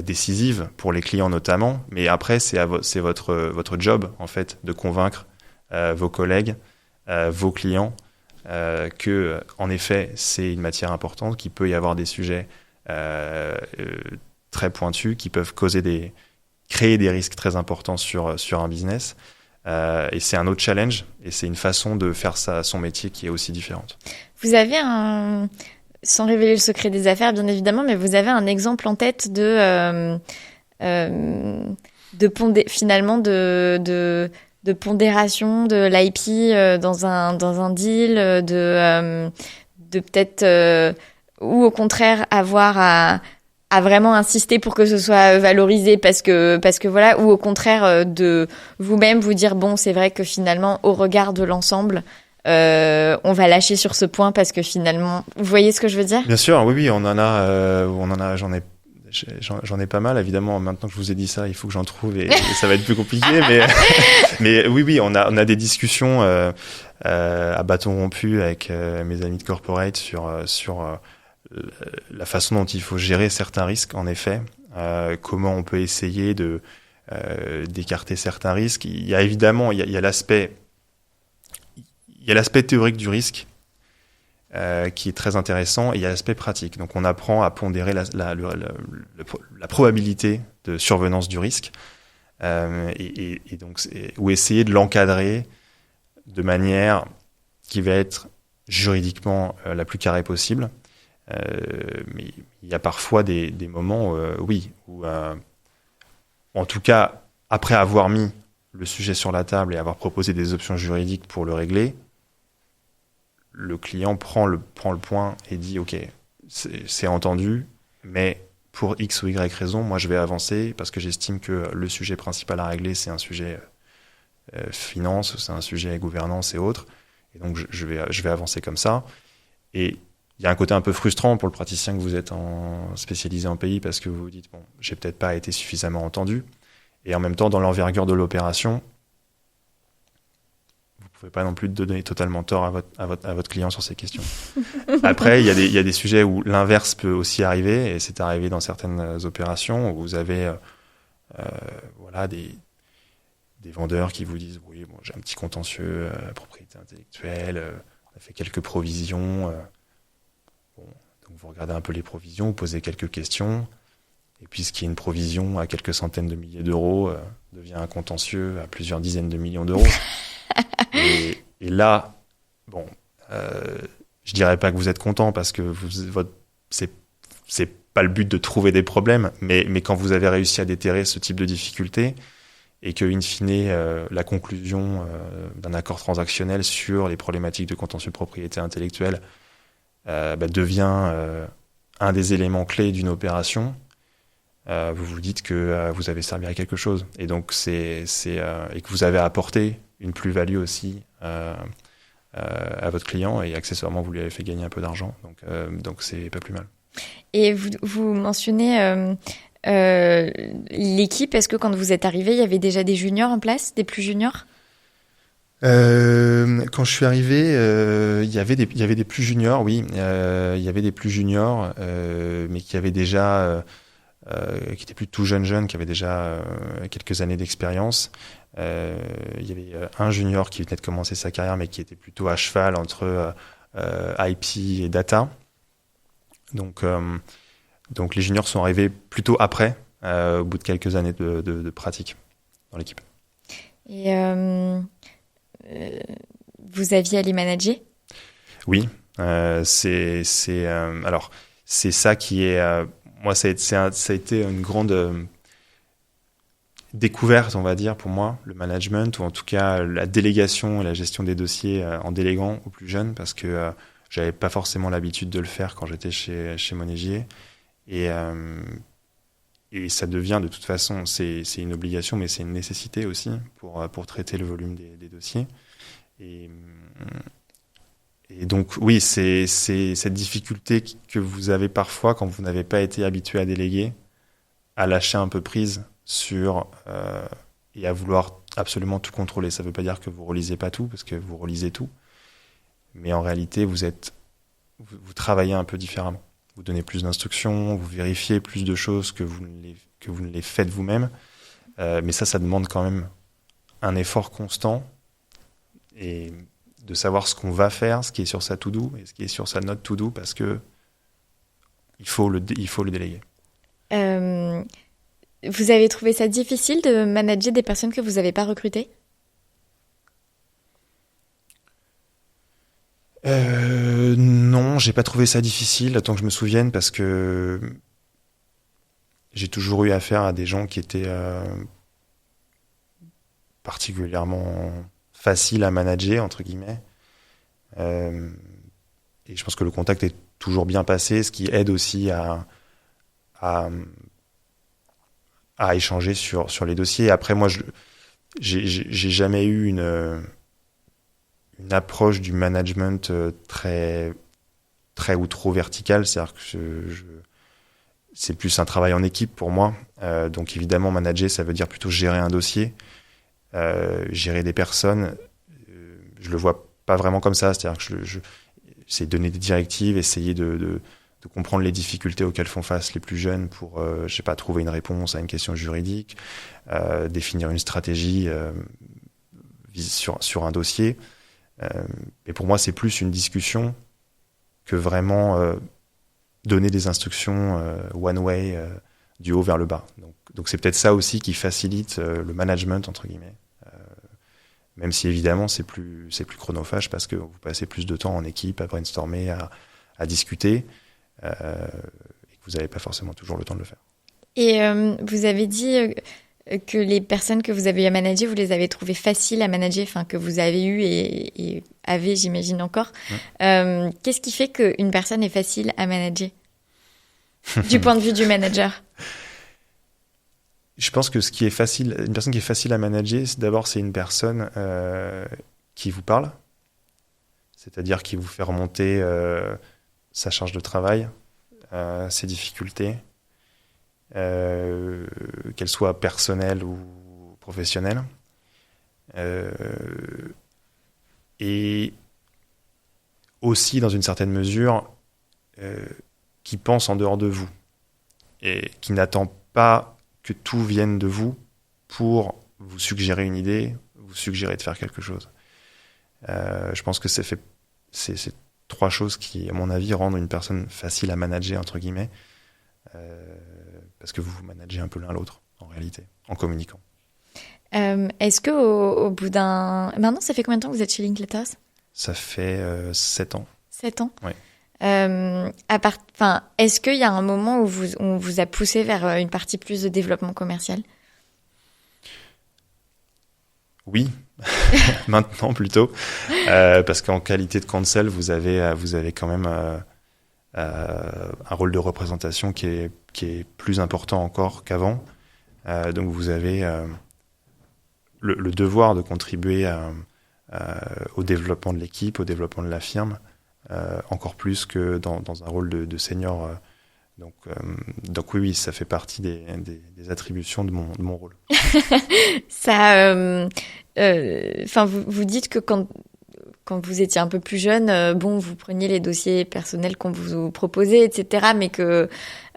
décisive pour les clients notamment, mais après c'est votre job en fait de convaincre vos collègues, vos clients que en effet c'est une matière importante, qu'il peut y avoir des sujets très pointus qui peuvent créer des risques très importants sur un business. Et c'est un autre challenge et c'est une façon de faire son métier qui est aussi différente. Vous avez sans révéler le secret des affaires bien évidemment, mais vous avez un exemple en tête de pondération de l'IP dans un deal, de peut-être ou au contraire avoir à vraiment insister pour que ce soit valorisé parce que voilà, ou au contraire de vous-même vous dire bon, c'est vrai que finalement au regard de l'ensemble on va lâcher sur ce point parce que finalement, vous voyez ce que je veux dire? Bien sûr, oui, j'en ai pas mal. Évidemment, maintenant que je vous ai dit ça, il faut que j'en trouve et ça va être plus compliqué. Mais oui, on a des discussions à bâton rompu avec mes amis de corporate sur la façon dont il faut gérer certains risques. En effet, comment on peut essayer de d'écarter certains risques. Il y a évidemment, il y a l'aspect théorique du risque qui est très intéressant, et il y a l'aspect pratique. Donc on apprend à pondérer la probabilité de survenance du risque, et donc ou essayer de l'encadrer de manière qui va être juridiquement la plus carrée possible. Mais il y a parfois des moments, où en tout cas, après avoir mis le sujet sur la table et avoir proposé des options juridiques pour le régler, le client prend le point et dit « Ok, c'est entendu, mais pour X ou Y raison, moi je vais avancer parce que j'estime que le sujet principal à régler, c'est un sujet finance, c'est un sujet gouvernance et autres. Et donc je vais avancer comme ça. » Et il y a un côté un peu frustrant pour le praticien que vous êtes spécialisé en pays, parce que vous vous dites « Bon, j'ai peut-être pas été suffisamment entendu. » Et en même temps, dans l'envergure de l'opération, vous pouvez pas non plus donner totalement tort à votre client sur ces questions. Après, il y a des sujets où l'inverse peut aussi arriver, et c'est arrivé dans certaines opérations où vous avez des vendeurs qui vous disent « Oui, bon, j'ai un petit contentieux, propriété intellectuelle, on a fait quelques provisions. Donc vous regardez un peu les provisions, vous posez quelques questions, et puis ce qui est une provision à quelques centaines de milliers d'euros devient un contentieux à plusieurs dizaines de millions d'euros. Et là, bon, je dirais pas que vous êtes content, parce que c'est pas le but de trouver des problèmes, mais quand vous avez réussi à déterrer ce type de difficultés, et que, in fine, la conclusion d'un accord transactionnel sur les problématiques de contentieux de propriété intellectuelle devient un des éléments clés d'une opération, vous vous dites que vous avez servi à quelque chose, et donc et que vous avez apporté une plus-value aussi à votre client, et accessoirement vous lui avez fait gagner un peu d'argent, donc c'est pas plus mal. Et vous mentionnez l'équipe. Est-ce que quand vous êtes arrivé, il y avait déjà des juniors en place, des plus juniors? Quand je suis arrivé, il y avait des plus juniors, oui. Il y avait des plus juniors, mais qui avaient déjà, qui étaient plus tout jeunes, qui avaient déjà quelques années d'expérience. Il y avait un junior qui venait de commencer sa carrière, mais qui était plutôt à cheval entre IP et data. Donc les juniors sont arrivés plutôt après, au bout de quelques années de pratique dans l'équipe. Et vous aviez à les manager? Oui, alors c'est ça qui est, moi ça a été une grande découverte, on va dire, pour moi, le management, ou en tout cas la délégation et la gestion des dossiers en déléguant aux plus jeunes, parce que j'avais pas forcément l'habitude de le faire quand j'étais chez Monégier, et ça devient, de toute façon, c'est une obligation, mais c'est une nécessité aussi pour traiter le volume des dossiers. Et donc, oui, c'est cette difficulté que vous avez parfois quand vous n'avez pas été habitué à déléguer, à lâcher un peu prise et à vouloir absolument tout contrôler. Ça ne veut pas dire que vous ne relisez pas tout, parce que vous relisez tout. Mais en réalité, vous travaillez un peu différemment. Vous donnez plus d'instructions, vous vérifiez plus de choses que vous ne les faites vous-même. Mais ça demande quand même un effort constant, et de savoir ce qu'on va faire, ce qui est sur sa to-do et ce qui est sur sa note to-do, parce que il faut le déléguer. Vous avez trouvé ça difficile de manager des personnes que vous n'avez pas recrutées? Non, j'ai pas trouvé ça difficile, tant que je me souvienne, parce que j'ai toujours eu affaire à des gens qui étaient particulièrement faciles à manager, entre guillemets. Et je pense que le contact est toujours bien passé, ce qui aide aussi à échanger sur les dossiers. Après, moi, j'ai jamais eu une approche du management très ou trop verticale. C'est-à-dire que c'est plus un travail en équipe pour moi. Donc évidemment, manager, ça veut dire plutôt gérer un dossier, gérer des personnes. Je le vois pas vraiment comme ça. C'est-à-dire que c'est donner des directives, essayer de de comprendre les difficultés auxquelles font face les plus jeunes pour, je sais pas, trouver une réponse à une question juridique, définir une stratégie sur un dossier. Et pour moi, c'est plus une discussion que vraiment donner des instructions one way du haut vers le bas. Donc c'est peut-être ça aussi qui facilite le management entre guillemets. Même si évidemment c'est plus chronophage parce que vous passez plus de temps en équipe à brainstormer, à discuter, et que vous n'avez pas forcément toujours le temps de le faire. Et vous avez dit que les personnes que vous avez eu à manager, vous les avez trouvées faciles à manager, enfin que vous avez eu et avez, j'imagine encore. Qu'est-ce qui fait qu'une personne est facile à manager du point de vue du manager? Je pense que une personne qui est facile à manager, c'est une personne qui vous parle, c'est-à-dire qui vous fait remonter sa charge de travail, ses difficultés, qu'elles soient personnelles ou professionnelles, et aussi dans une certaine mesure qui pense en dehors de vous et qui n'attend pas que tout vienne de vous pour vous suggérer une idée, vous suggérer de faire quelque chose. Je pense que c'est trois choses qui, à mon avis, rendent une personne facile à manager, entre guillemets, parce que vous vous managez un peu l'un l'autre, en réalité, en communiquant. Est-ce qu'au bout d'un... Maintenant, ça fait combien de temps que vous êtes chez Linklaters ? Ça fait 7 ans. 7 ans ? Oui. Est-ce qu'il y a un moment où on vous a poussé vers une partie plus de développement commercial ? Oui, maintenant plutôt, parce qu'en qualité de counsel, vous avez quand même un rôle de représentation qui est plus important encore qu'avant. Donc vous avez le devoir de contribuer au développement de l'équipe, au développement de la firme. Encore plus que dans un rôle de senior. Donc oui, ça fait partie des attributions de mon rôle. Vous dites que quand vous étiez un peu plus jeune, vous preniez les dossiers personnels qu'on vous proposait, etc., mais que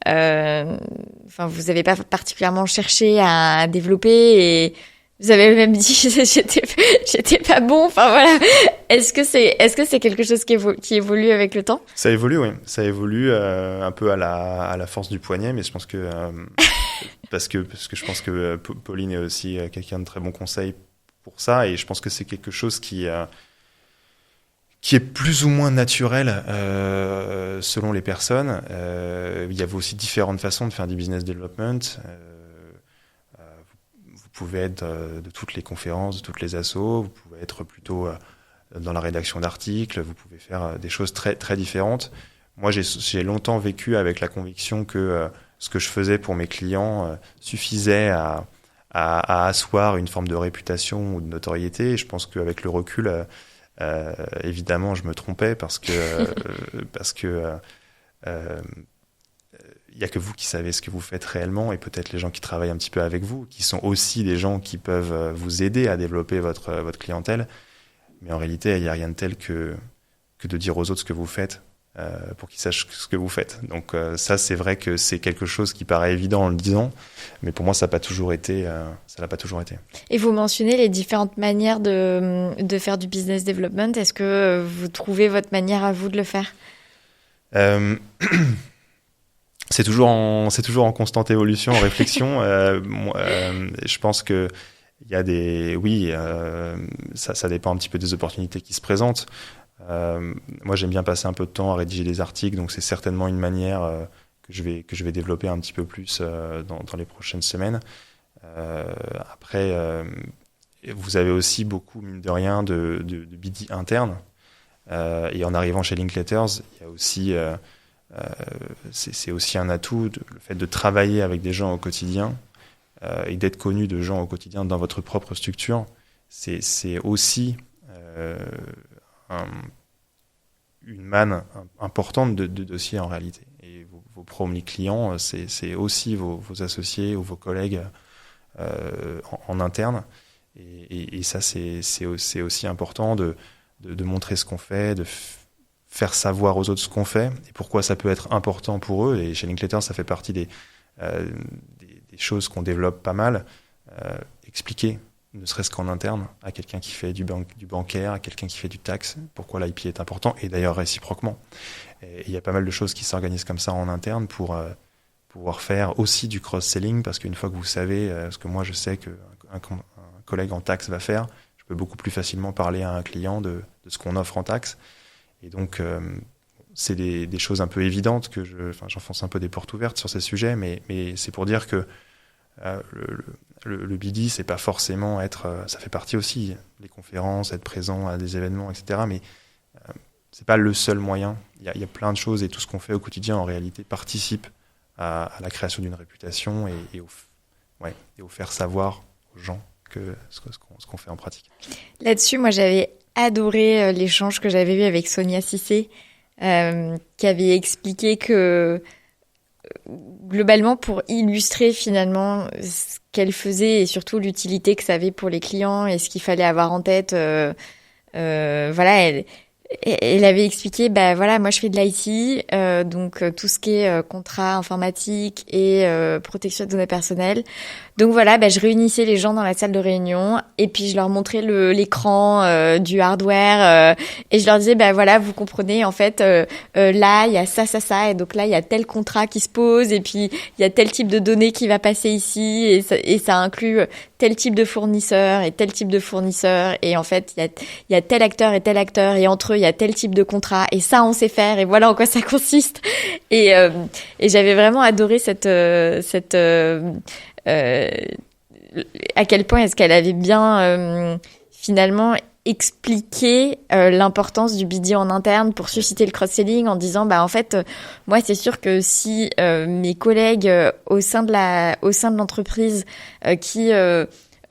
vous n'avez pas particulièrement cherché à développer et vous avez même dit j'étais pas bon. Enfin voilà. Est-ce que c'est quelque chose qui évolue avec le temps ? Ça évolue, oui. Ça évolue un peu à la force du poignet, mais je pense que parce que je pense que Pauline est aussi quelqu'un de très bon conseil pour ça, et je pense que c'est quelque chose qui est plus ou moins naturel selon les personnes. Il y avait aussi différentes façons de faire du business development. Vous pouvez être de toutes les conférences, de toutes les assos, vous pouvez être plutôt dans la rédaction d'articles, vous pouvez faire des choses très, très différentes. Moi, j'ai longtemps vécu avec la conviction que ce que je faisais pour mes clients suffisait à asseoir une forme de réputation ou de notoriété. Et je pense qu'avec le recul, évidemment, je me trompais parce que il n'y a que vous qui savez ce que vous faites réellement, et peut-être les gens qui travaillent un petit peu avec vous, qui sont aussi des gens qui peuvent vous aider à développer votre clientèle. Mais en réalité, il n'y a rien de tel que de dire aux autres ce que vous faites pour qu'ils sachent ce que vous faites. Donc ça, c'est vrai que c'est quelque chose qui paraît évident en le disant, mais pour moi, ça n'a pas toujours été. Et vous mentionnez les différentes manières de faire du business development. Est-ce que vous trouvez votre manière à vous de le faire ? C'est toujours en constante évolution, en réflexion. Je pense que il y a ça dépend un petit peu des opportunités qui se présentent. Moi, j'aime bien passer un peu de temps à rédiger des articles, donc c'est certainement une manière que je vais développer un petit peu plus dans les prochaines semaines. Après, vous avez aussi beaucoup, mine de rien, de BD interne. Et en arrivant chez Linklaters, il y a aussi c'est aussi un atout, le fait de travailler avec des gens au quotidien et d'être connu de gens au quotidien dans votre propre structure. C'est aussi une manne importante de dossiers en réalité. Et vos premiers clients, c'est aussi vos associés ou vos collègues en interne. Et ça, c'est aussi important de montrer ce qu'on fait, de faire savoir aux autres ce qu'on fait et pourquoi ça peut être important pour eux. Et chez Linkletter, ça fait partie des choses qu'on développe pas mal. Expliquer, ne serait-ce qu'en interne, à quelqu'un qui fait du bancaire, à quelqu'un qui fait du taxe, pourquoi l'IP est important, et d'ailleurs réciproquement. Et il y a pas mal de choses qui s'organisent comme ça en interne pour pouvoir faire aussi du cross-selling, parce qu'une fois que vous savez ce que moi je sais qu'un collègue en taxe va faire, je peux beaucoup plus facilement parler à un client de ce qu'on offre en taxe. Et donc, c'est des choses un peu évidentes que j'enfonce un peu des portes ouvertes sur ces sujets, mais c'est pour dire que le BD, c'est pas forcément ça fait partie aussi, les conférences, être présent à des événements, etc. Mais c'est pas le seul moyen. Il y a plein de choses et tout ce qu'on fait au quotidien, en réalité, participe à la création d'une réputation et au faire savoir aux gens ce qu'on fait en pratique. Là-dessus, moi, j'avais adoré l'échange que j'avais eu avec Sonia Cissé, qui avait expliqué que globalement, pour illustrer finalement ce qu'elle faisait et surtout l'utilité que ça avait pour les clients et ce qu'il fallait avoir en tête, voilà, elle avait expliqué, voilà, moi je fais de l'IT, donc tout ce qui est contrat informatique et protection des données personnelles. Donc voilà, je réunissais les gens dans la salle de réunion et puis je leur montrais l'écran du hardware et je leur disais, voilà, vous comprenez, en fait, là il y a ça et donc là il y a tel contrat qui se pose et puis il y a tel type de données qui va passer ici et ça inclut tel type de fournisseur et tel type de fournisseur et en fait il y a tel acteur et entre eux il y a tel type de contrat et ça on sait faire et voilà en quoi ça consiste et j'avais vraiment adoré à quel point est-ce qu'elle avait bien finalement expliqué l'importance du BD en interne pour susciter le cross-selling en disant en fait moi c'est sûr que si mes collègues au sein de l'entreprise qui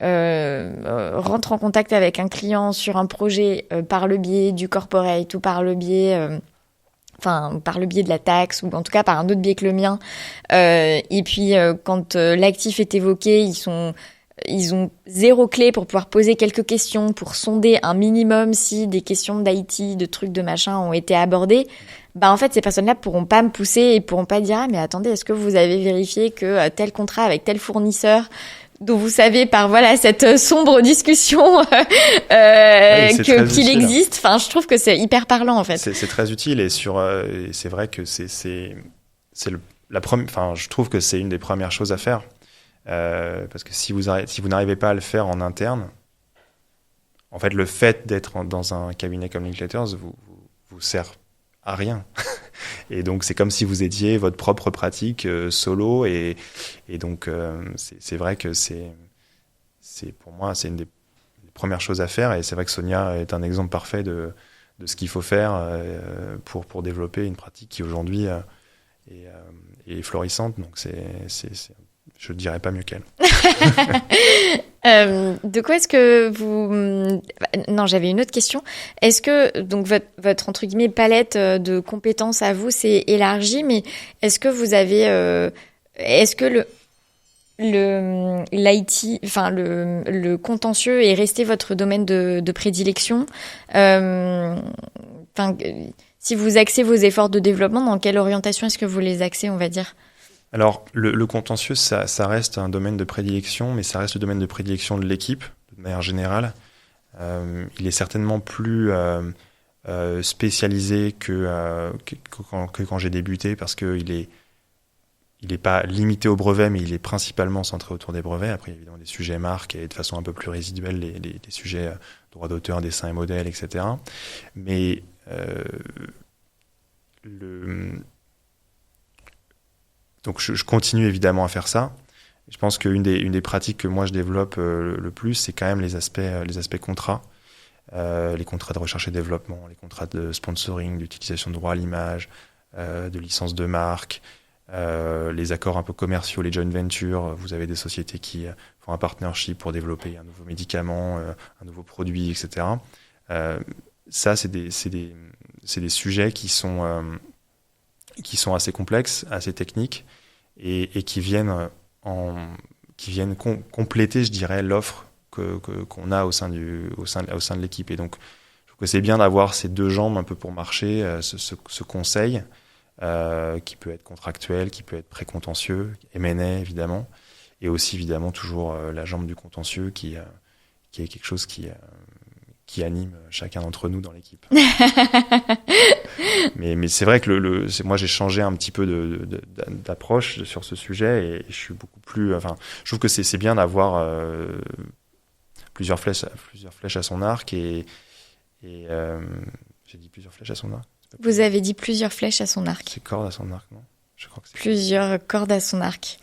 rentrent en contact avec un client sur un projet par le biais du corporate ou par le biais par le biais de la taxe ou en tout cas par un autre biais que le mien. Et puis quand l'actif est évoqué, ils ont zéro clé pour pouvoir poser quelques questions, pour sonder un minimum si des questions d'IT, de trucs, de machin ont été abordées. En fait, ces personnes-là pourront pas me pousser et pourront pas dire « Ah, mais attendez, est-ce que vous avez vérifié que tel contrat avec tel fournisseur dont vous savez par cette sombre discussion qu'il existe ?» Enfin, je trouve que c'est hyper parlant en fait. C'est très utile et c'est vrai que la première. Enfin, je trouve que c'est une des premières choses à faire parce que si vous n'arrivez pas à le faire en interne, en fait, le fait d'être dans un cabinet comme Linkletters vous sert à rien. Et donc, c'est comme si vous étiez votre propre pratique solo. Et donc, c'est vrai que pour moi, c'est une des premières choses à faire. Et c'est vrai que Sonia est un exemple parfait de ce qu'il faut faire pour développer une pratique qui, aujourd'hui, est florissante. Donc, je ne dirais pas mieux qu'elle. De quoi est-ce que vous... Non, j'avais une autre question. Est-ce que donc votre entre guillemets palette de compétences à vous s'est élargie, mais est-ce que vous avez... est-ce que l'IT, enfin le contentieux est resté votre domaine de prédilection? Si vous axez vos efforts de développement, dans quelle orientation est-ce que vous les axez, on va dire? Alors, le contentieux, ça reste un domaine de prédilection, mais ça reste le domaine de prédilection de l'équipe, de manière générale. Il est certainement plus spécialisé que quand j'ai débuté, parce qu'il est pas limité au brevet, mais il est principalement centré autour des brevets. Après, il y a évidemment des sujets marques et de façon un peu plus résiduelle, les sujets droit d'auteur, dessin et modèle, etc. Mais donc je continue évidemment à faire ça. Je pense qu'une des pratiques que moi je développe le plus, c'est quand même les aspects contrats. Les contrats de recherche et développement, les contrats de sponsoring, d'utilisation de droit à l'image, de licence de marque, les accords un peu commerciaux, les joint ventures. Vous avez des sociétés qui font un partnership pour développer un nouveau médicament, un nouveau produit, etc. Ça, c'est des sujets qui sont assez complexes, assez techniques et qui viennent compléter, je dirais, l'offre qu'on a au sein de l'équipe. Et donc, je trouve que c'est bien d'avoir ces deux jambes un peu pour marcher, ce conseil qui peut être contractuel, qui peut être précontentieux, M&A évidemment, et aussi évidemment toujours la jambe du contentieux qui est quelque chose qui anime chacun d'entre nous dans l'équipe. mais c'est vrai que moi j'ai changé un petit peu d'approche sur ce sujet et je suis beaucoup plus. Enfin, je trouve que c'est bien d'avoir plusieurs flèches à son arc et j'ai dit plusieurs flèches à son arc. Vous avez dit plusieurs flèches à son arc. C'est cordes à son arc, non? Je crois que c'est plusieurs cordes à son arc.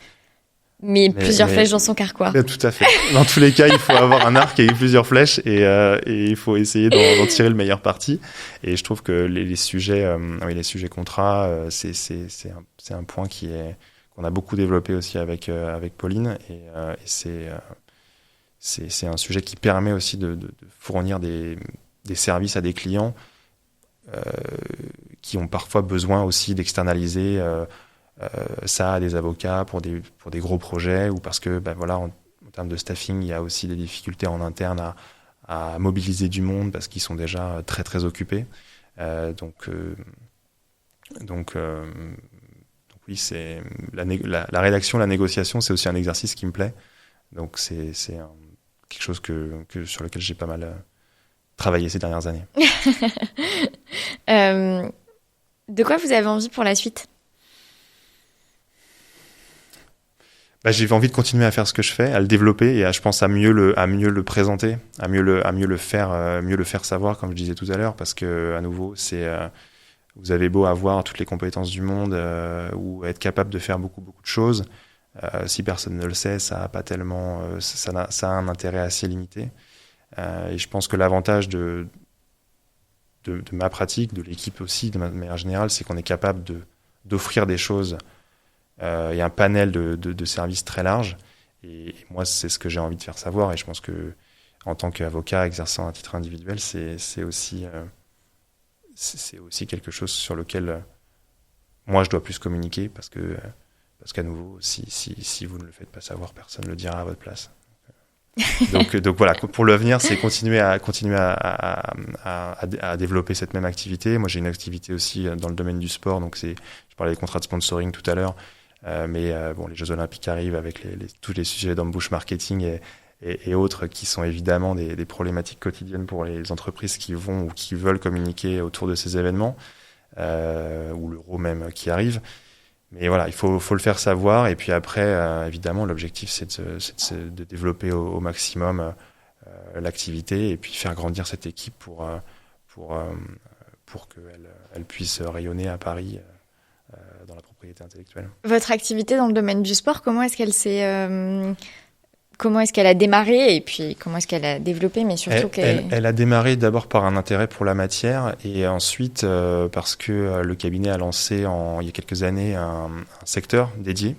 Mais plusieurs flèches dans son carquois. Tout à fait. Dans tous les cas, il faut avoir un arc avec plusieurs flèches et il faut essayer d'en tirer le meilleur parti. Et je trouve que les sujets contrats, c'est un point qu'on a beaucoup développé aussi avec Pauline et c'est un sujet qui permet aussi de fournir des services à des clients qui ont parfois besoin aussi d'externaliser ça à des avocats pour des gros projets ou parce que en termes de staffing il y a aussi des difficultés en interne à mobiliser du monde parce qu'ils sont déjà très très occupés donc oui c'est la rédaction, la négociation c'est aussi un exercice qui me plaît donc c'est quelque chose sur lequel j'ai pas mal travaillé ces dernières années. De quoi vous avez envie pour la suite? J'ai envie de continuer à faire ce que je fais, à le développer et je pense à mieux le présenter, à mieux le faire savoir, comme je disais tout à l'heure, parce que à nouveau, vous avez beau avoir toutes les compétences du monde ou être capable de faire beaucoup de choses, si personne ne le sait, ça a pas tellement, ça a un intérêt assez limité. Et je pense que l'avantage de ma pratique, de l'équipe aussi, de manière générale, c'est qu'on est capable d'offrir des choses. Il y a un panel de services très large et moi c'est ce que j'ai envie de faire savoir et je pense que en tant qu'avocat exerçant à titre individuel c'est aussi quelque chose sur lequel moi je dois plus communiquer parce qu'à nouveau si vous ne le faites pas savoir personne ne le dira à votre place. Donc voilà, pour l'avenir, c'est continuer à développer cette même activité. Moi, j'ai une activité aussi dans le domaine du sport, donc je parlais des contrats de sponsoring tout à l'heure, mais les Jeux Olympiques arrivent avec tous les sujets d'embauche marketing et autres qui sont évidemment des problématiques quotidiennes pour les entreprises qui vont ou qui veulent communiquer autour de ces événements, ou l'euro même qui arrive. Mais voilà, il faut le faire savoir. Et puis après, évidemment, l'objectif, c'est de développer au maximum l'activité et puis faire grandir cette équipe pour qu'elle puisse rayonner à Paris dans la propriété intellectuelle. Votre activité dans le domaine du sport, comment est-ce qu'elle a démarré et puis comment est-ce qu'elle a développé, mais surtout elle a démarré d'abord par un intérêt pour la matière et ensuite parce que le cabinet a lancé il y a quelques années un secteur dédié.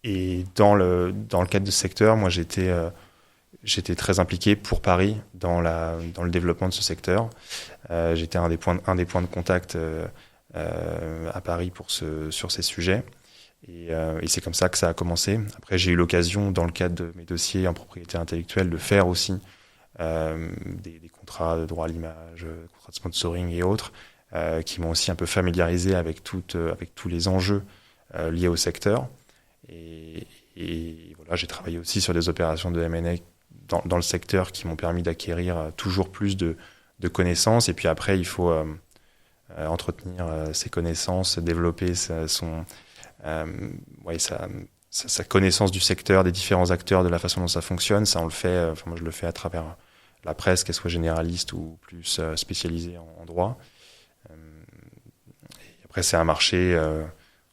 Et dans le cadre de ce secteur, moi j'étais très impliqué pour Paris dans le développement de ce secteur. J'étais un des points de contact à Paris sur ces sujets. Et c'est comme ça que ça a commencé. Après, j'ai eu l'occasion, dans le cadre de mes dossiers en propriété intellectuelle, de faire aussi des contrats de droit à l'image, contrats de sponsoring et autres, qui m'ont aussi un peu familiarisé avec tous les enjeux liés au secteur. Et voilà, j'ai travaillé aussi sur des opérations de M&A dans le secteur qui m'ont permis d'acquérir toujours plus de connaissances. Et puis après, il faut entretenir ses connaissances, développer sa connaissance du secteur, des différents acteurs, de la façon dont ça fonctionne. Ça, on le fait. Moi, je le fais à travers la presse, qu'elle soit généraliste ou plus spécialisée en droit. Et après, c'est un marché,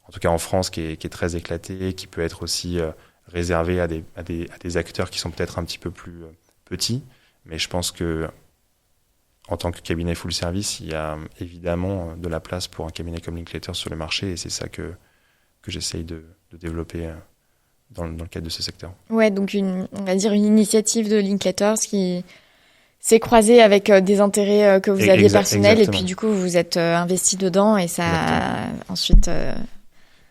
en tout cas en France, qui est très éclaté, qui peut être aussi réservé à des acteurs qui sont peut-être un petit peu plus petits. Mais je pense que en tant que cabinet full service, il y a évidemment de la place pour un cabinet comme Linklater sur le marché, et c'est ça que j'essaye de développer dans le cadre de ce secteur. Ouais, donc on va dire une initiative de Linklater qui s'est croisée avec des intérêts que vous aviez personnels, exactement. Et puis du coup vous êtes investi dedans et ça ensuite...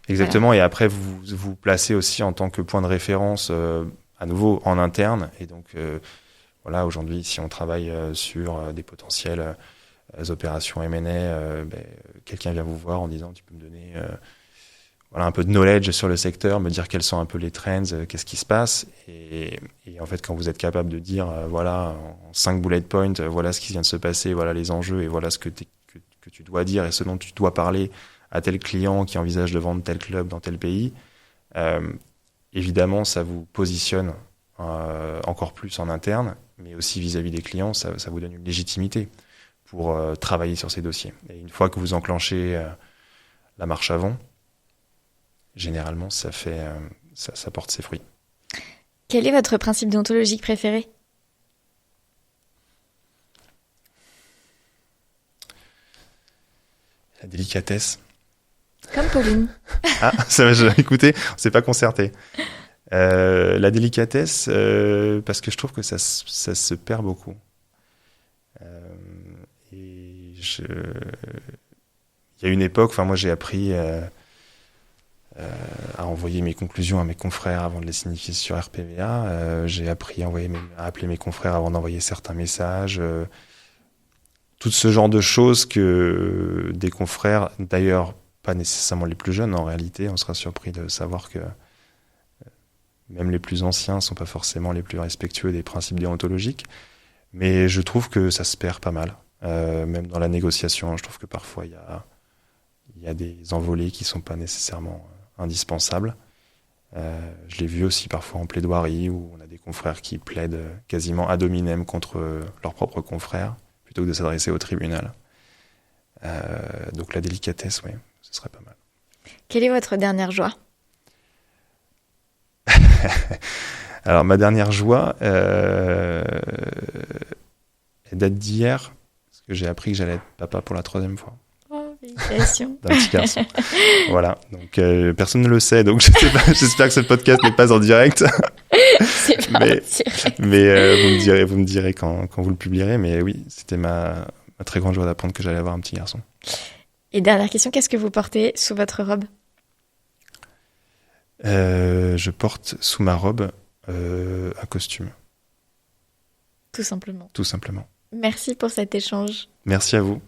Exactement, voilà. Et après vous placez aussi en tant que point de référence à nouveau en interne, et donc Voilà, aujourd'hui, si on travaille sur des potentielles opérations M&A, quelqu'un vient vous voir en disant tu peux me donner un peu de knowledge sur le secteur, me dire quels sont un peu les trends, qu'est-ce qui se passe. Et en fait, quand vous êtes capable de dire, voilà, en 5 bullet points, voilà ce qui vient de se passer, voilà les enjeux et voilà ce que tu dois dire et ce dont tu dois parler à tel client qui envisage de vendre tel club dans tel pays, évidemment, ça vous positionne encore plus en interne, mais aussi vis-à-vis des clients, ça vous donne une légitimité pour travailler sur ces dossiers. Et une fois que vous enclenchez la marche avant, généralement, ça porte ses fruits. Quel est votre principe déontologique préféré ? La délicatesse. Comme Pauline. Ah, ça va, écoutez, on s'est pas concerté. La délicatesse, parce que je trouve que ça se perd beaucoup. Il y a une époque, moi j'ai appris à envoyer mes conclusions à mes confrères avant de les signifier sur RPVA. J'ai appris à appeler mes confrères avant d'envoyer certains messages. Tout ce genre de choses que des confrères, d'ailleurs pas nécessairement les plus jeunes en réalité, on sera surpris de savoir que même les plus anciens ne sont pas forcément les plus respectueux des principes déontologiques. Mais je trouve que ça se perd pas mal. Même dans la négociation, je trouve que parfois il y a des envolées qui ne sont pas nécessairement indispensables. Je l'ai vu aussi parfois en plaidoirie où on a des confrères qui plaident quasiment ad hominem contre leurs propres confrères plutôt que de s'adresser au tribunal. Donc la délicatesse, oui, ce serait pas mal. Quelle est votre dernière joie ? Alors ma dernière joie, elle date d'hier, parce que j'ai appris que j'allais être papa pour la 3e fois. Oh, félicitations. D'un petit garçon. Voilà, donc personne ne le sait, donc je sais pas, j'espère que ce podcast n'est pas en direct. C'est pas en direct. Mais vous me direz quand vous le publierez, mais oui, c'était ma très grande joie d'apprendre que j'allais avoir un petit garçon. Et dernière question, qu'est-ce que vous portez sous votre robe ? Je porte sous ma robe un costume. Tout simplement. Tout simplement. Merci pour cet échange. Merci à vous.